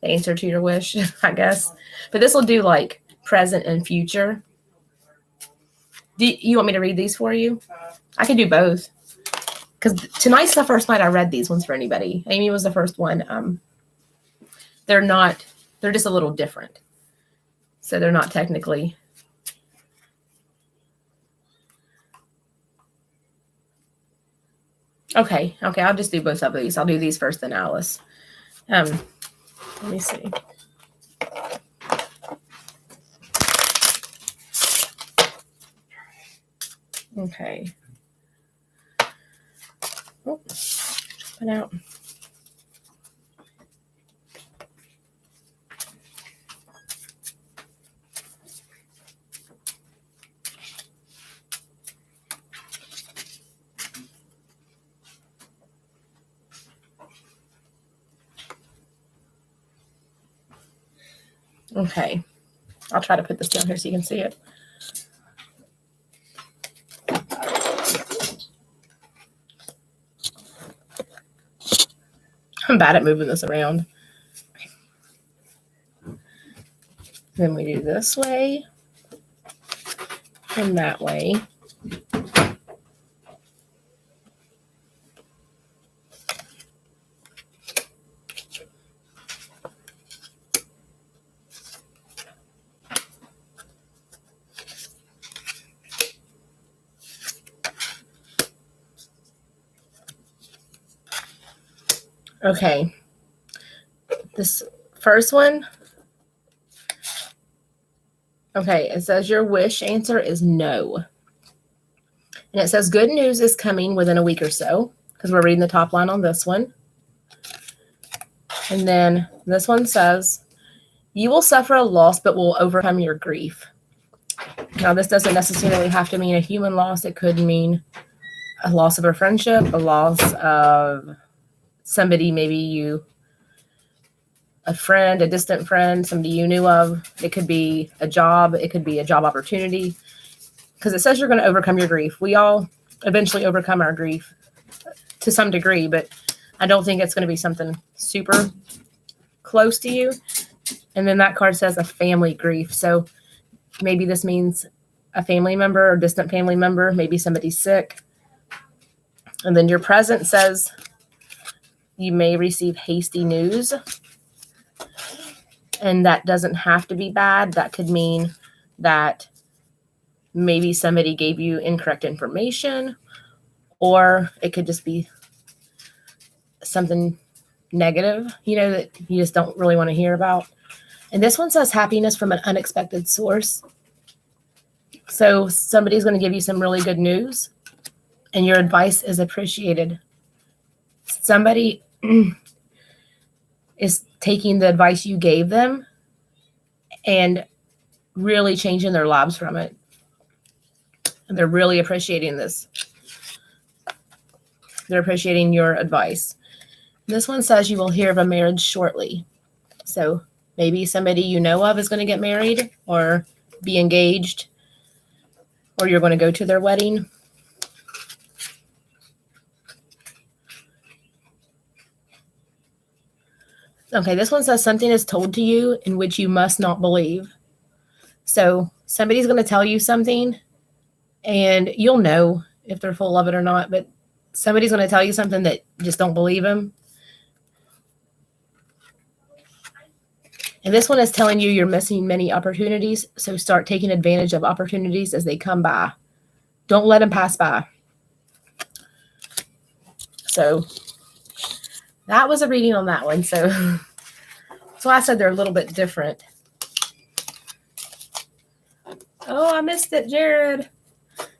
answer to your wish, I guess. But this will do like present and future. Do you want me to read these for you? I can do both. Because tonight's the first night I read these ones for anybody. Amy was the first one. They're just a little different. So they're not technically. Okay, I'll just do both of these. I'll do these first, then Alice. Let me see. Okay. Oh, put out. Okay, I'll try to put this down here so you can see it. I'm bad at moving this around. Then we do this way and that way. Okay, this first one, okay, it says your wish answer is no. And it says good news is coming within a week or so, because we're reading the top line on this one. And then this one says, you will suffer a loss, but will overcome your grief. Now, this doesn't necessarily have to mean a human loss. It could mean a loss of a friendship, a loss of somebody, maybe a friend, a distant friend, somebody you knew of. It could be a job. It could be a job opportunity. Because it says you're going to overcome your grief. We all eventually overcome our grief to some degree, but I don't think it's going to be something super close to you. And then that card says a family grief. So maybe this means a family member or distant family member, maybe somebody's sick. And then your present says you may receive hasty news. And that doesn't have to be bad. That could mean that maybe somebody gave you incorrect information, or it could just be something negative, that you just don't really want to hear about. And this one says happiness from an unexpected source. So somebody's going to give you some really good news, and your advice is appreciated. Somebody is taking the advice you gave them and really changing their lives from it. And they're really appreciating this. They're appreciating your advice. This one says you will hear of a marriage shortly. So maybe somebody you know of is going to get married or be engaged, or you're going to go to their wedding. Okay, this one says something is told to you in which you must not believe. So somebody's going to tell you something, and you'll know if they're full of it or not, but somebody's going to tell you something that just don't believe them. And this one is telling you you're missing many opportunities, so start taking advantage of opportunities as they come by. Don't let them pass by. So that was a reading on that one. So that's why I said they're a little bit different. Oh, I missed it, Jared.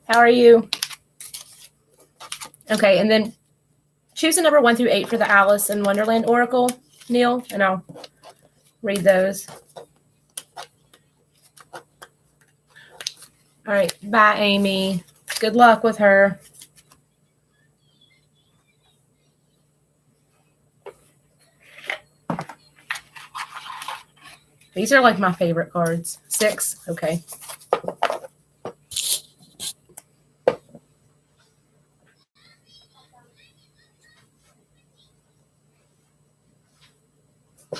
How are you? Okay, and then choose the number 1 through 8 for the Alice in Wonderland Oracle, Neil, and I'll read those. All right, bye, Amy. Good luck with her. These are like my favorite cards. 6, okay.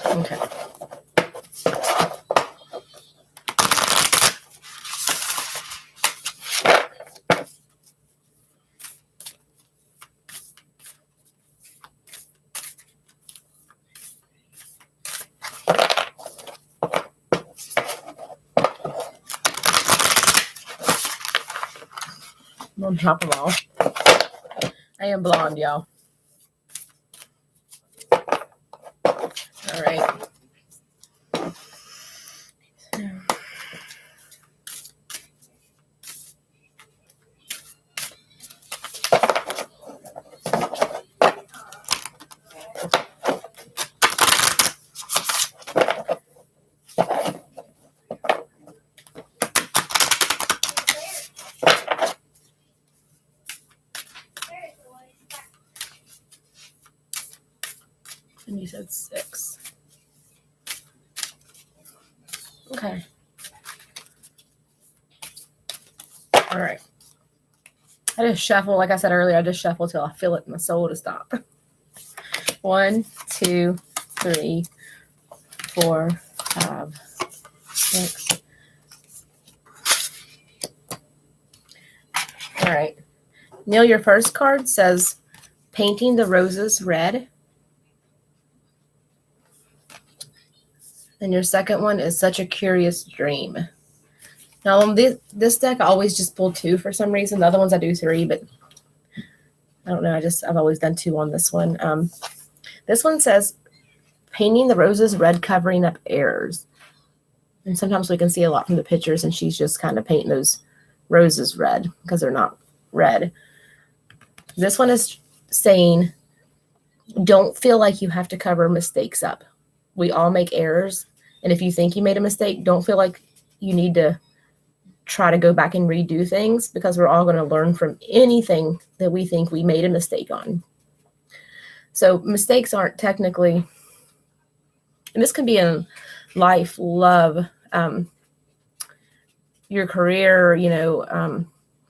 Okay. I'm gonna drop them all. I am blonde, y'all. All right. And you said 6. Okay. All right. I just shuffle, like I said earlier, I just shuffle till I feel it in my soul to stop. 1, 2, 3, 4, 5, 6. All right. Neil, your first card says painting the roses red. And your second one is such a curious dream. Now, this deck, I always just pull 2 for some reason. The other ones I do 3, but I don't know. I've always done 2 on this one. This one says painting the roses red, covering up errors. And sometimes we can see a lot from the pictures, and she's just kind of painting those roses red because they're not red. This one is saying don't feel like you have to cover mistakes up. We all make errors. And if you think you made a mistake, don't feel like you need to try to go back and redo things, because we're all going to learn from anything that we think we made a mistake on. So mistakes aren't technically, and this can be in life, love, your career,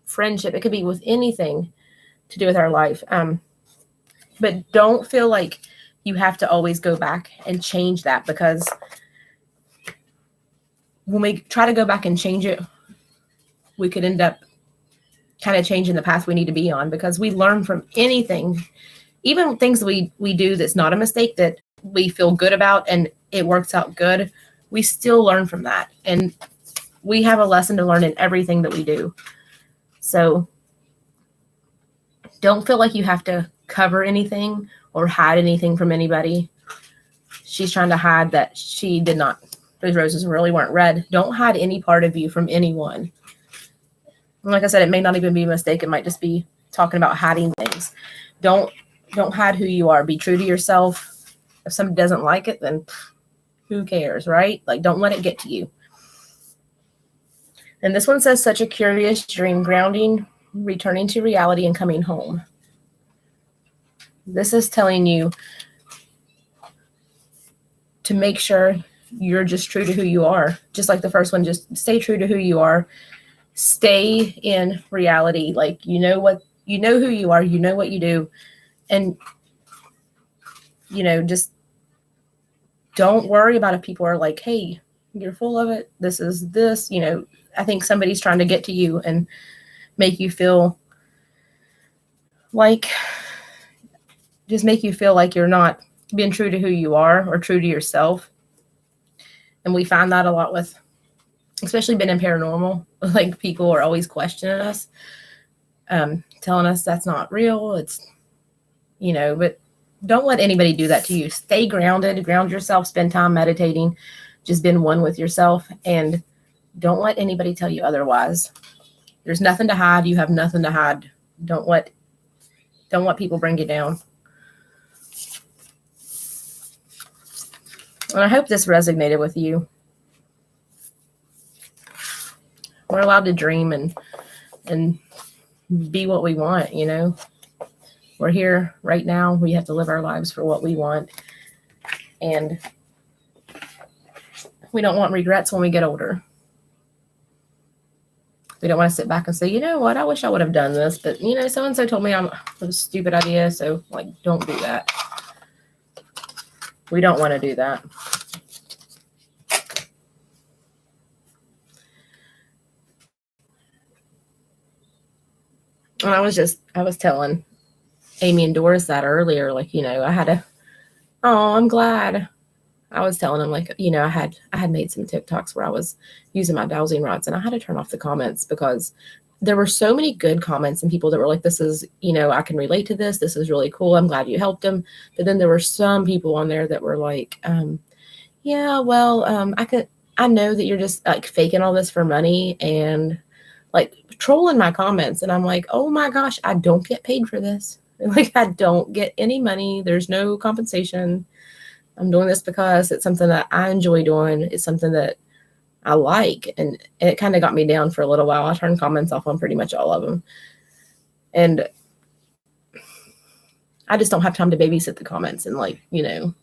friendship. It could be with anything to do with our life. But don't feel like you have to always go back and change that, because when we try to go back and change it, we could end up kind of changing the path we need to be on, because we learn from anything, even things we do that's not a mistake that we feel good about and it works out good. We still learn from that. And we have a lesson to learn in everything that we do. So don't feel like you have to cover anything or hide anything from anybody. She's trying to hide that she did not, those roses really weren't red. Don't hide any part of you from anyone. And like I said, it may not even be a mistake. It might just be talking about hiding things. Don't hide who you are. Be true to yourself. If somebody doesn't like it, then who cares, right? Like, don't let it get to you. And this one says, such a curious dream, grounding, returning to reality, and coming home. This is telling you to make sure you're just true to who you are. Just like the first one, just stay true to who you are. Stay in reality. Like, you know who you are, you know what you do. And, just don't worry about if people are like, hey, you're full of it. This is this, I think somebody's trying to get to you and make you feel like, you're not being true to who you are or true to yourself. And we find that a lot with, especially being in paranormal, like people are always questioning us, telling us that's not real. It's, but don't let anybody do that to you. Stay grounded, ground yourself, spend time meditating, just been one with yourself, and don't let anybody tell you otherwise. There's nothing to hide. You have nothing to hide. Don't let people bring you down. And I hope this resonated with you. We're allowed to dream and be what we want, We're here right now. We have to live our lives for what we want. And we don't want regrets when we get older. We don't want to sit back and say, you know what, I wish I would have done this, but so-and-so told me it was a stupid idea. So don't do that. We don't want to do that. And I was telling Amy and Doris that earlier, I'm glad. I was telling them, I had made some TikToks where I was using my dowsing rods, and I had to turn off the comments because there were so many good comments and people that were like, this is, I can relate to this. This is really cool. I'm glad you helped them. But then there were some people on there that were like, yeah, well, I know that you're just faking all this for money and trolling my comments. And I'm like, oh my gosh, I don't get paid for this. I don't get any money. There's no compensation. I'm doing this because it's something that I enjoy doing. It's something that I like. And it kind of got me down for a little while. I turned comments off on pretty much all of them. And I just don't have time to babysit the comments. And like I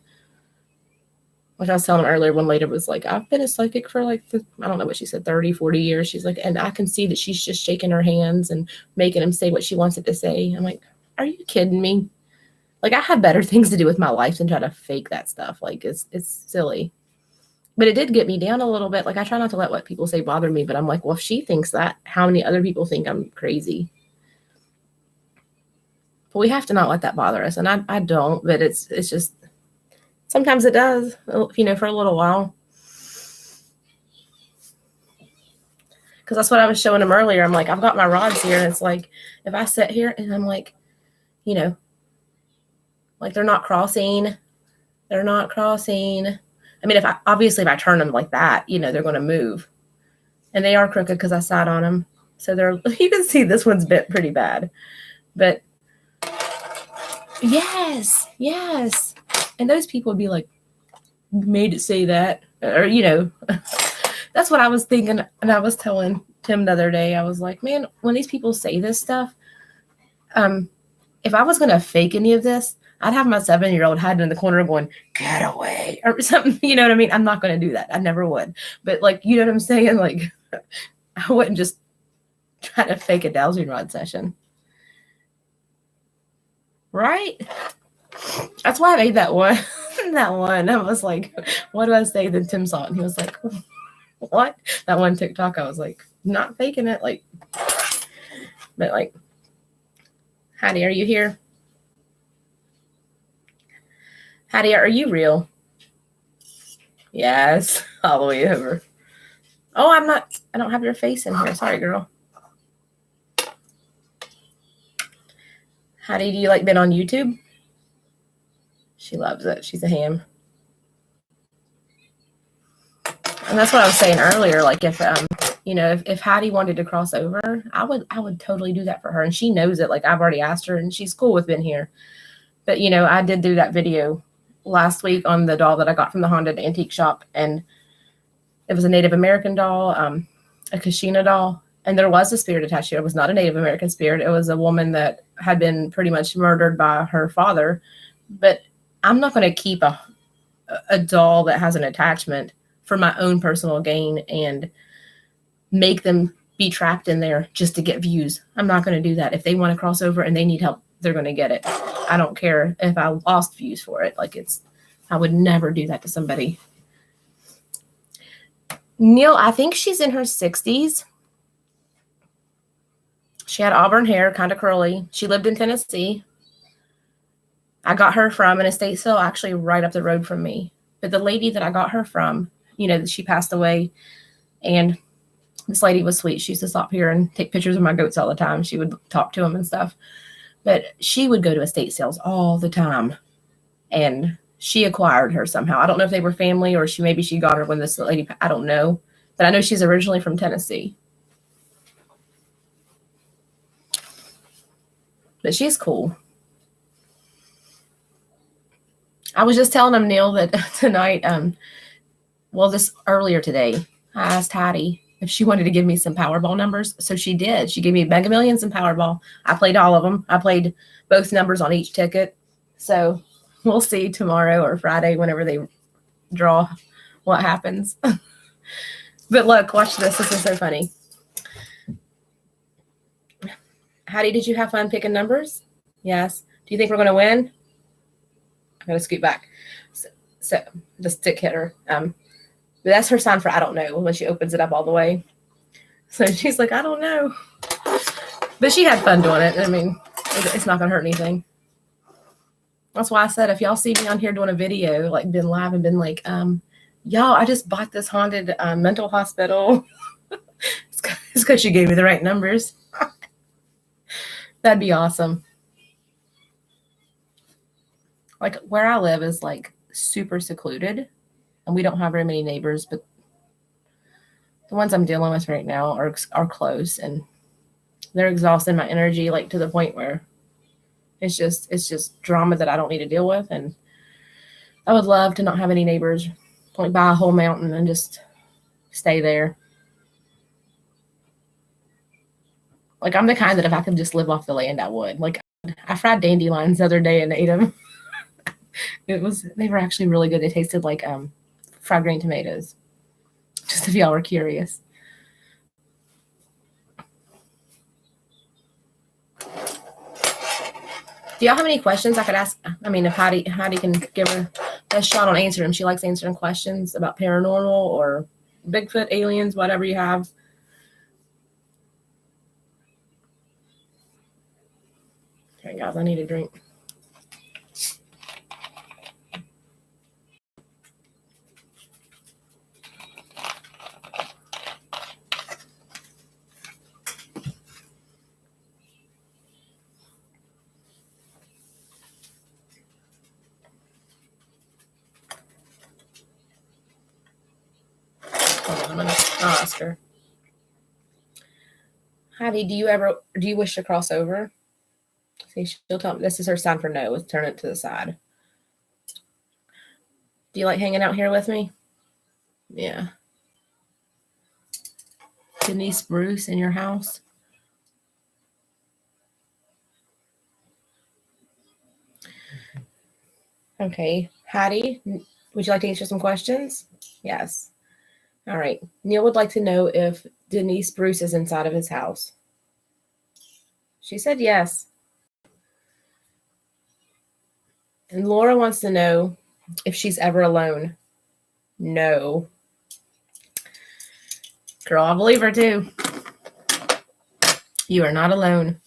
was telling them earlier, one lady was like, I've been a psychic for I don't know what she said, 30, 40 years. She's like, and I can see that she's just shaking her hands and making them say what she wants it to say. I'm like, are you kidding me? I have better things to do with my life than try to fake that stuff. It's silly. But it did get me down a little bit. I try not to let what people say bother me, but I'm like, well, if she thinks that, how many other people think I'm crazy? But we have to not let that bother us. And I don't, but it's just, sometimes it does, for a little while. Because that's what I was showing them earlier. I'm like, I've got my rods here. And it's like, if I sit here and I'm like, they're not crossing. They're not crossing. I mean, if I turn them like that, they're going to move. And they are crooked because I sat on them. So you can see this one's bit pretty bad. But yes. And those people would be like, made it say that. Or, that's what I was thinking. And I was telling Tim the other day, I was like, man, when these people say this stuff, if I was going to fake any of this, I'd have my 7-year-old hiding in the corner going, get away, or something. You know what I mean? I'm not going to do that. I never would. But you know what I'm saying? I wouldn't just try to fake a dowsing rod session. Right? That's why I made that one. I was like, what do I say? Then Tim saw it and he was like, What? That one TikTok, I was like, not faking it. Like, but like, Hattie, are you here? Hattie, are you real? Yes, all the way over. Oh, I don't have your face in here. Sorry, girl. Hattie, do you like been on YouTube? She loves it. She's a ham. And that's what I was saying earlier. Like if if Hattie wanted to cross over, I would totally do that for her. And she knows it. Like I've already asked her and she's cool with being here. But I did do that video last week on the doll that I got from the haunted antique shop, and it was a Native American doll, a Kashina doll, and there was a spirit attached to it. It was not a Native American spirit. It was a woman that had been pretty much murdered by her father. But I'm not going to keep a doll that has an attachment for my own personal gain and make them be trapped in there just to get views. I'm not going to do that. If they want to cross over and they need help, they're going to get it. I don't care if I lost views for it. I would never do that to somebody. Neil, I think she's in her 60s. She had auburn hair, kind of curly. She lived in Tennessee. I got her from an estate sale actually right up the road from me. But the lady that I got her from, she passed away. And this lady was sweet. She used to stop here and take pictures of my goats all the time. She would talk to them and stuff. But she would go to estate sales all the time. And she acquired her somehow. I don't know if they were family or she got her when this lady, I don't know. But I know she's originally from Tennessee. But she's cool. I was just telling him, Neil, that tonight, earlier today, I asked Hattie if she wanted to give me some Powerball numbers. So she did. She gave me Mega Millions and Powerball. I played all of them. I played both numbers on each ticket. So we'll see tomorrow or Friday, whenever they draw, what happens. But look, watch this. This is so funny. Hattie, did you have fun picking numbers? Yes. Do you think we're going to win? I'm going to scoot back. So the stick hitter. But that's her sign for I don't know when she opens it up all the way. So she's like, I don't know. But she had fun doing it. I mean, it's not going to hurt anything. That's why I said, if y'all see me on here doing a video, like been live and been like, y'all, I just bought this haunted mental hospital. It's because she gave me the right numbers. That'd be awesome. Like where I live is like super secluded and we don't have very many neighbors, but the ones I'm dealing with right now are close and they're exhausting my energy, like to the point where it's just drama that I don't need to deal with. And I would love to not have any neighbors, like buy a whole mountain and just stay there. Like I'm the kind that if I could just live off the land, I would. Like I fried dandelions the other day and ate them. They were actually really good. They tasted like fried green tomatoes. Just if y'all were curious. Do y'all have any questions I could ask? I mean, if Hattie can give her a shot on answering them. She likes answering questions about paranormal or Bigfoot, aliens, whatever you have. Okay, guys, I need a drink. Hold on, I'll ask her. Hattie, do you wish to cross over? See, she'll tell me this is her sign for no. Let's turn it to the side. Do you like hanging out here with me? Yeah. Denise Bruce in your house? Okay. Hattie, would you like to answer some questions? Yes. All right. Neil would like to know if Denise Bruce is inside of his house. She said yes. And Laura wants to know if she's ever alone. No. Girl, I believe her too. You are not alone.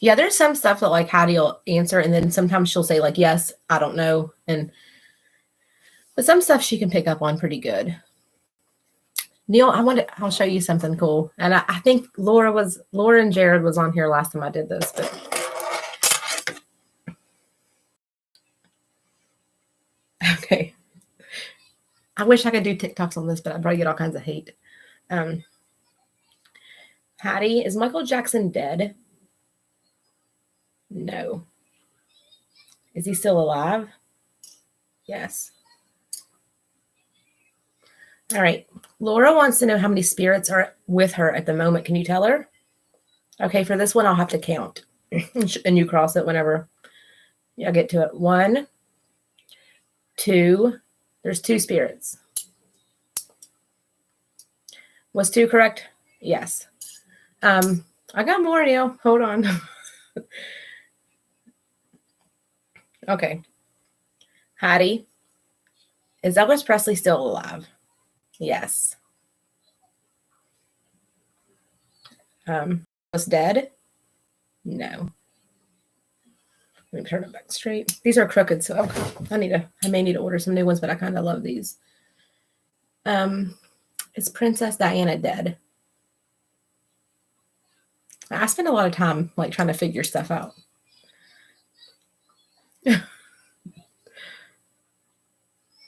Yeah, there's some stuff that like Hattie will answer, and then sometimes she'll say like, yes, I don't know. But some stuff she can pick up on pretty good. Neil, I'll show you something cool. And I think Laura and Jared was on here last time I did this, but okay. I wish I could do TikToks on this, but I'd probably get all kinds of hate. Hattie, is Michael Jackson dead? No. Is he still alive? Yes. All right. Laura wants to know how many spirits are with her at the moment. Can you tell her? Okay, for this one, I'll have to count. And you cross it whenever I get to it. 1, 2. There's 2 spirits. Was 2 correct? Yes. I got more, Neil. Hold on. Okay. Hattie, is Elvis Presley still alive? Yes. Was dead? No. Let me turn it back straight. These are crooked, so I may need to order some new ones, but I kind of love these. Is Princess Diana dead? I spend a lot of time like trying to figure stuff out.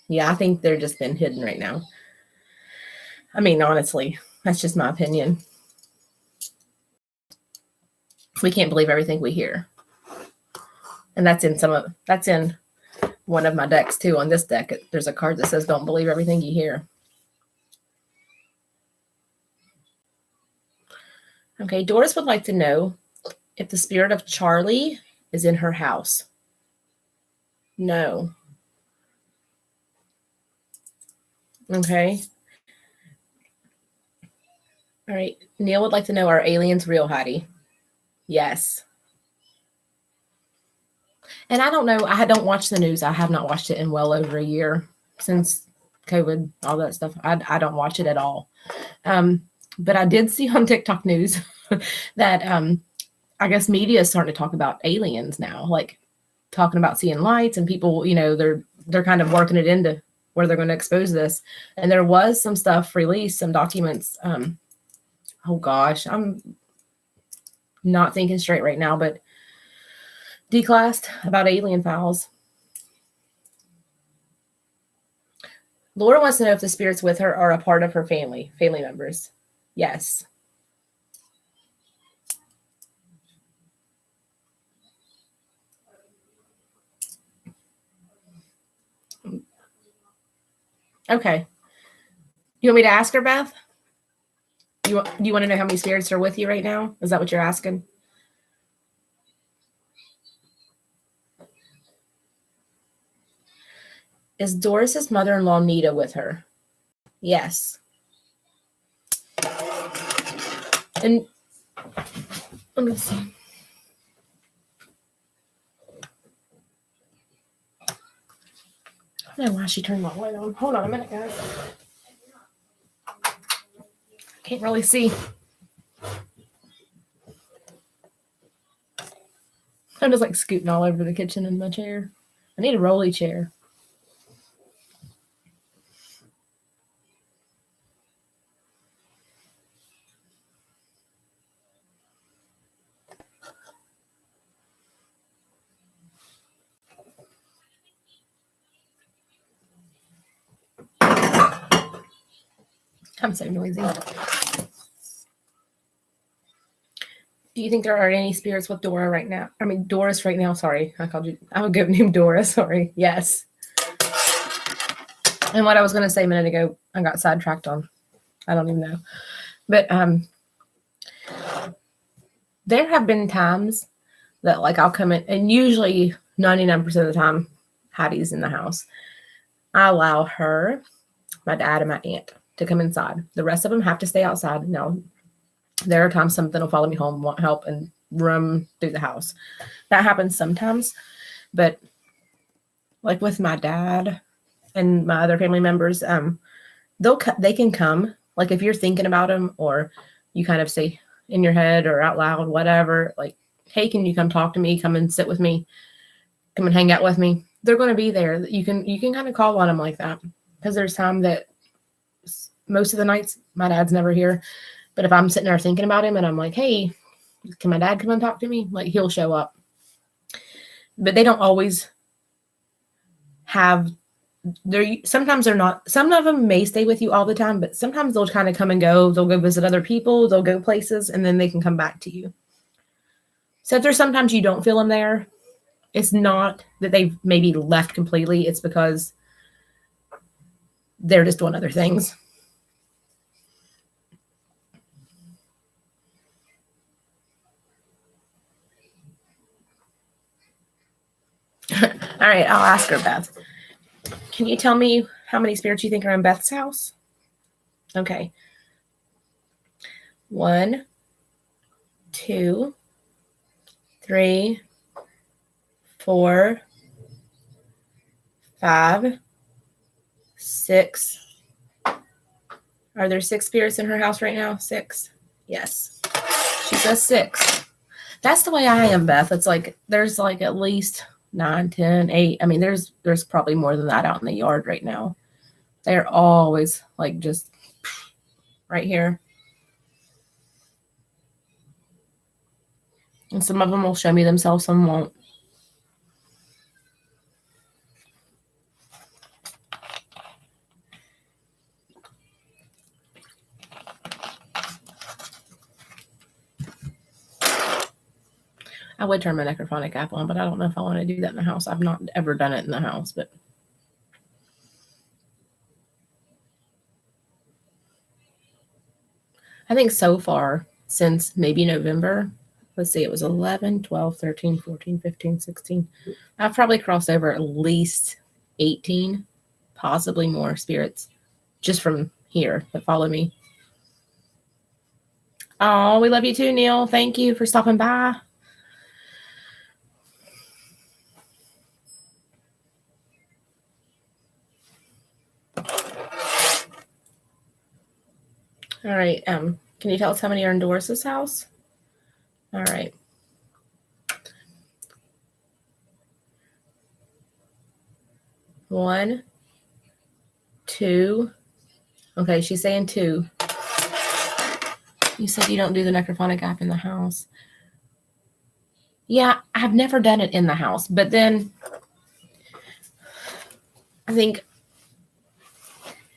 Yeah, I think they're just been hidden right now. I mean, honestly, that's just my opinion. We can't believe everything we hear. And that's in one of my decks too. On this deck, there's a card that says, don't believe everything you hear. Okay, Doris would like to know if the spirit of Charlie is in her house. No. Okay. All right. Neil would like to know, are aliens real, Hattie? Yes. And I don't know. I don't watch the news. I have not watched it in well over a year since COVID, all that stuff. I don't watch it at all. But I did see on TikTok news that I guess media is starting to talk about aliens now, like talking about seeing lights, and people, they're kind of working it into where they're going to expose this. And there was some stuff released, some documents. Oh gosh, I'm not thinking straight right now, but declassed about alien files. Laura wants to know if the spirits with her are a part of her family members. Yes. Okay. You want me to ask her, Beth? Do you want to know how many spirits are with you right now? Is that what you're asking? Is Doris's mother-in-law Nita with her? Yes. And let me see. I don't know why she turned my light on. Hold on a minute, guys. Can't really see. I'm just like scooting all over the kitchen in my chair. I need a rolly chair. I'm so noisy. Do you think there are any spirits with Dora right now? I mean, Doris right now. Sorry, I called you. I have a good name, Dora. Sorry. Yes. And what I was going to say a minute ago, I got sidetracked on. I don't even know. But there have been times that like I'll come in, and usually 99% of the time, Hattie's in the house. I allow her, my dad, and my aunt to come inside. The rest of them have to stay outside. Now, there are times something will follow me home, want help, and roam through the house. That happens sometimes. But like with my dad and my other family members, they can come. Like if you're thinking about them, or you kind of say in your head or out loud, whatever, like, hey, can you come talk to me? Come and sit with me. Come and hang out with me. They're going to be there. You can kind of call on them like that, because there's time that most of the nights my dad's never here. But if I'm sitting there thinking about him and I'm like, hey, can my dad come and talk to me? Like, he'll show up. But they don't always have, sometimes they're not, some of them may stay with you all the time, but sometimes they'll kind of come and go. They'll go visit other people, they'll go places, and then they can come back to you. So if there's sometimes you don't feel them there, it's not that they've maybe left completely. It's because they're just doing other things. All right, I'll ask her, Beth. Can you tell me how many spirits you think are in Beth's house? Okay. 1, 2, 3, 4, 5, 6. Are there 6 spirits in her house right now? 6. Yes. She says 6. That's the way I am, Beth. It's like there's like at least 9, 10, 8. I mean, there's probably more than that out in the yard right now. They're always like just right here. And some of them will show me themselves, some won't. I would turn my necrophonic app on, but I don't know if I want to do that in the house. I've not ever done it in the house, but I think so far since maybe November, let's see, it was 11, 12, 13, 14, 15, 16. I've probably crossed over at least 18, possibly more spirits just from here that follow me. Oh, we love you too, Neil. Thank you for stopping by. All right. Can you tell us how many are in Doris's house? All right. 1, 2. Okay, she's saying 2. You said you don't do the necrophonic app in the house. Yeah, I've never done it in the house, but then I think,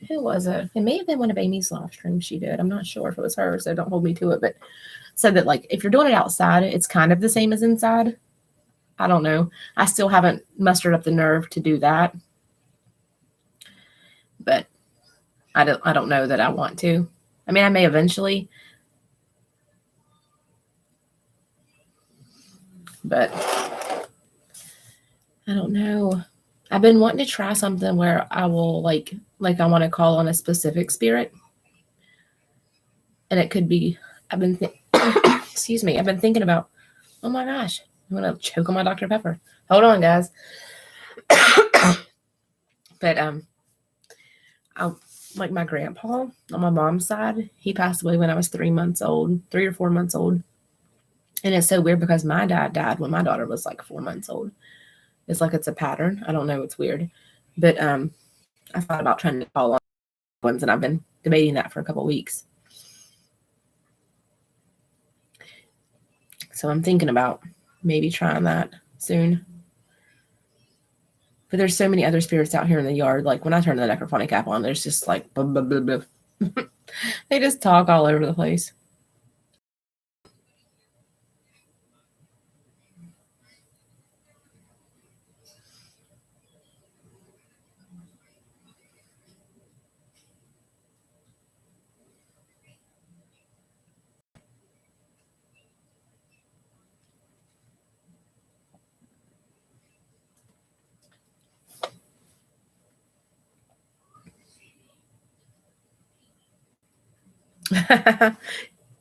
who was it? It may have been one of Amy's live streams she did. I'm not sure if it was her, so don't hold me to it, but said that like if you're doing it outside, it's kind of the same as inside. I don't know. I still haven't mustered up the nerve to do that, but I don't know that I want to. I mean, I may eventually, but I don't know. I've been wanting to try something where I will like I want to call on a specific spirit, and it could be. Excuse me. I've been thinking about. Oh my gosh, I'm gonna choke on my Dr. Pepper. Hold on, guys. But like my grandpa on my mom's side, he passed away when I was 3 months old, 3 or 4 months old. And it's so weird because my dad died when my daughter was like 4 months old. It's like it's a pattern. I don't know. It's weird. But I thought about trying to call on ones, and I've been debating that for a couple of weeks. So I'm thinking about maybe trying that soon. But there's so many other spirits out here in the yard. Like when I turn the necrophonic app on, there's just like blah, blah, blah, blah. They just talk all over the place.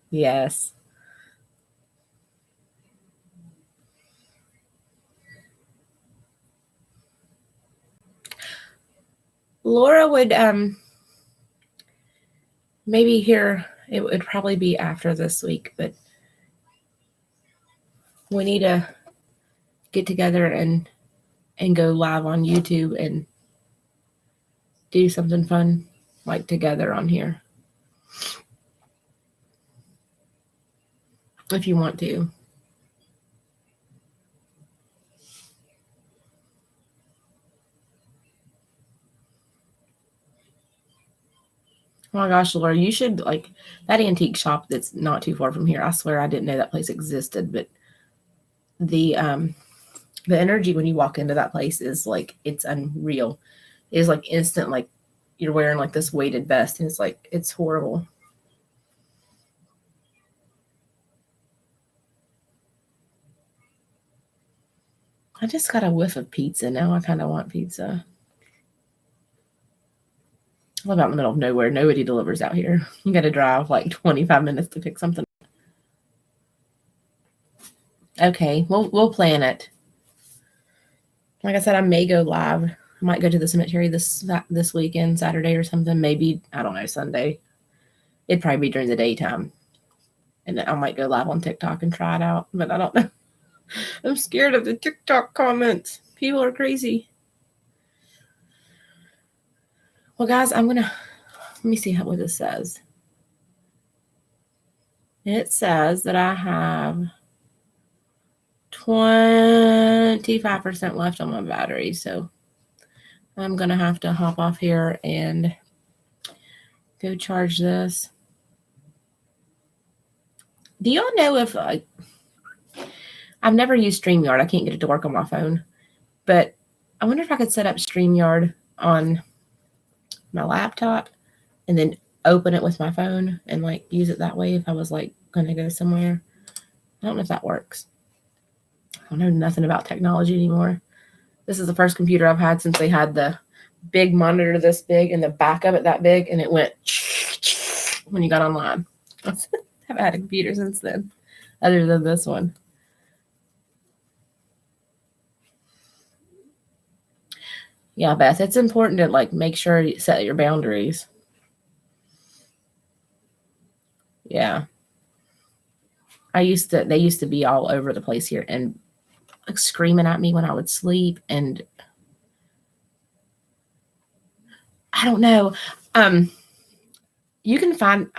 Yes. Laura would maybe here it would probably be after this week, but we need to get together and go live on YouTube and do something fun like together on here. If you want to. Oh my gosh, Laura, you should like that antique shop that's not too far from here. I swear I didn't know that place existed, but the energy when you walk into that place is like it's unreal. It is like instant, like you're wearing like this weighted vest, and it's like it's horrible. I just got a whiff of pizza. Now I kind of want pizza. I live out in the middle of nowhere. Nobody delivers out here. You got to drive like 25 minutes to pick something. Okay, we'll plan it. Like I said, I may go live. I might go to the cemetery this weekend, Saturday or something. Maybe, I don't know, Sunday. It'd probably be during the daytime. And I might go live on TikTok and try it out. But I don't know. I'm scared of the TikTok comments. People are crazy. Well, guys, let me see what this says. It says that I have 25% left on my battery. So I'm going to have to hop off here and go charge this. Do y'all know if I've never used StreamYard. I can't get it to work on my phone. But I wonder if I could set up StreamYard on my laptop and then open it with my phone and like use it that way if I was like going to go somewhere. I don't know if that works. I know nothing about technology anymore. This is the first computer I've had since they had the big monitor this big and the back of it that big, and it went when you got online. I haven't had a computer since then, other than this one. Yeah, Beth, it's important to like make sure you set your boundaries. Yeah. They used to be all over the place here and like screaming at me when I would sleep, and I don't know. You can find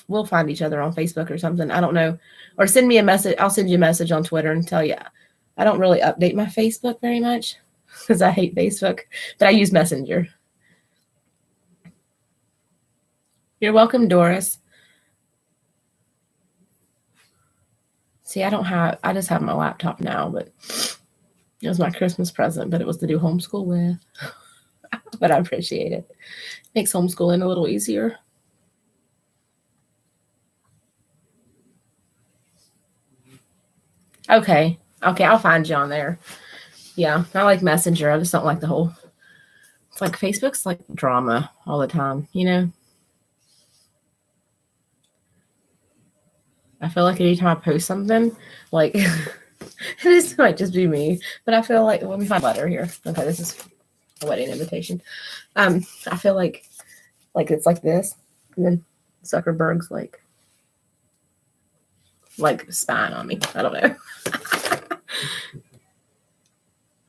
we'll find each other on Facebook or something. I don't know. Or send me a message. I'll send you a message on Twitter and tell you. I don't really update my Facebook very much because I hate Facebook, but I use Messenger. You're welcome, Doris. See, I just have my laptop now, but it was my Christmas present, but it was to do homeschool with. But I appreciate it. Makes homeschooling a little easier. Okay, I'll find you on there. Yeah, I like Messenger. I just don't like the whole. It's like Facebook's like drama all the time, you know? I feel like anytime I post something, like, this might just be me, but I feel like, let me find a letter here. Okay, this is a wedding invitation. I feel like it's like this, and then Zuckerberg's like spying on me. I don't know.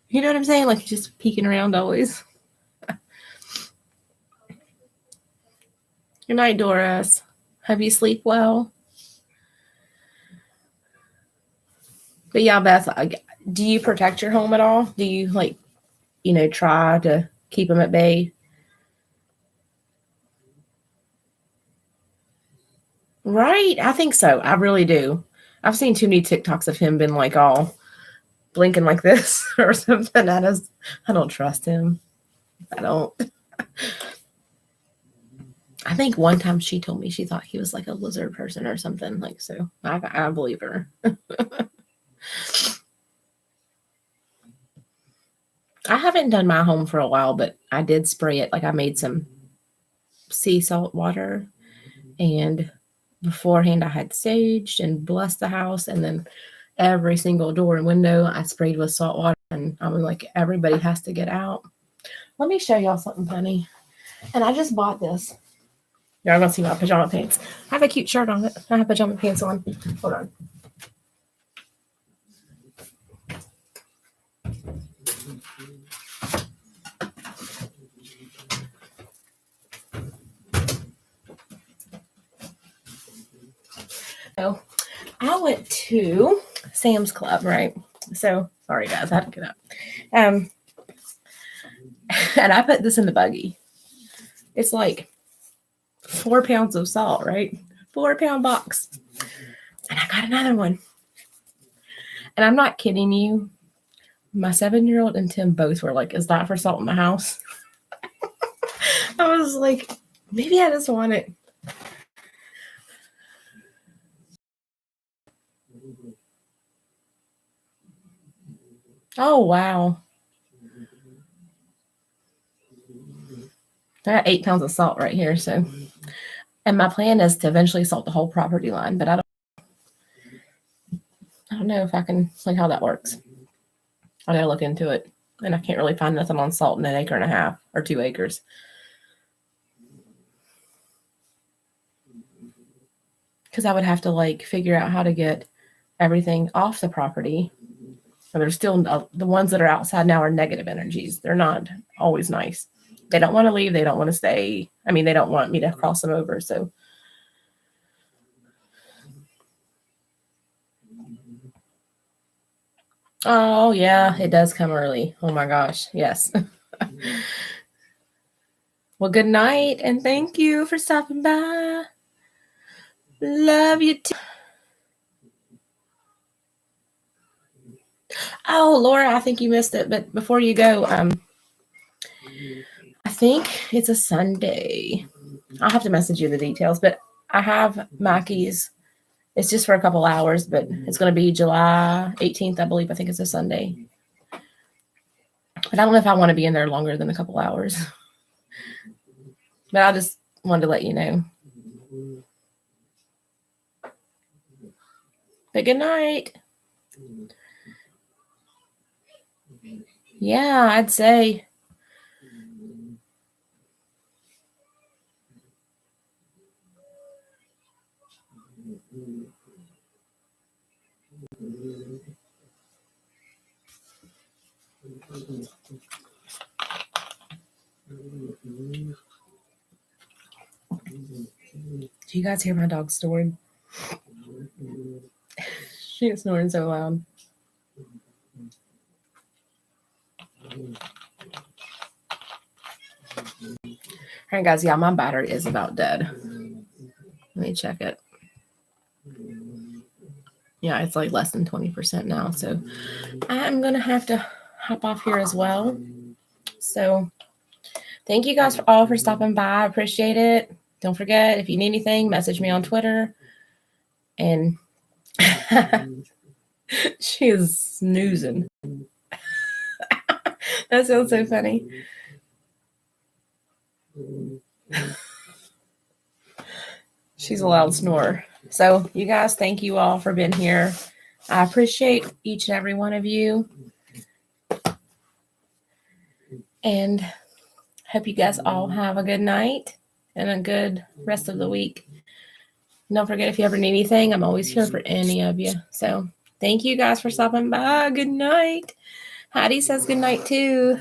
You know what I'm saying? Like just peeking around always. Good night, Doris. Have you sleep well? But yeah, Beth, do you protect your home at all? Do you try to keep them at bay? Right. I think so. I really do. I've seen too many TikToks of him been like all blinking like this or something. I don't trust him. I don't. I think one time she told me she thought he was like a lizard person or something. Like, so I believe her. I haven't done my home for a while, but I did spray it. Like I made some sea salt water, and beforehand I had saged and blessed the house, and then every single door and window I sprayed with salt water, and I was like, everybody has to get out. Let me show y'all something funny. And I just bought this. You're going to see my pajama pants. I have a cute shirt on it. I have pajama pants on. Hold on. So I went to Sam's Club, right? So sorry guys, I had to get up. And I put this in the buggy. It's like 4 pounds of salt, right? 4-pound box. And I got another one. And I'm not kidding you. My 7-year-old and Tim both were like, is that for salt in the house? I was like, maybe I just want it. Oh, wow. I got 8 pounds of salt right here. So, and my plan is to eventually salt the whole property line, but I don't know if I can, like, how that works. I gotta look into it. And I can't really find nothing on salt in 1.5 acres or 2 acres. Because I would have to like figure out how to get everything off the property. And there's still the ones that are outside now are negative energies. They're not always nice. They don't want to leave. They don't want to stay. I mean, they don't want me to cross them over. So, oh yeah, it does come early. Oh my gosh, yes. Well, good night and thank you for stopping by. Love you too. Oh, Laura, I think you missed it. But before you go, I think it's a Sunday. I'll have to message you the details, but I have Mackey's. It's just for a couple hours, but it's going to be July 18th, I believe. I think it's a Sunday. But I don't know if I want to be in there longer than a couple hours. But I just wanted to let you know. But good night. Yeah, I'd say. Do you guys hear my dog snoring? She is snoring so loud. All right, guys. Yeah, my battery is about dead. Let me check it. Yeah, it's like less than 20% now. So I'm going to have to hop off here as well. So thank you guys all for stopping by. I appreciate it. Don't forget, if you need anything, message me on Twitter. And she is snoozing. That sounds so funny. She's a loud snorer. So you guys, thank you all for being here. I appreciate each and every one of you. And hope you guys all have a good night and a good rest of the week. And don't forget, if you ever need anything, I'm always here for any of you. So thank you guys for stopping by. Good night. Heidi says good night too.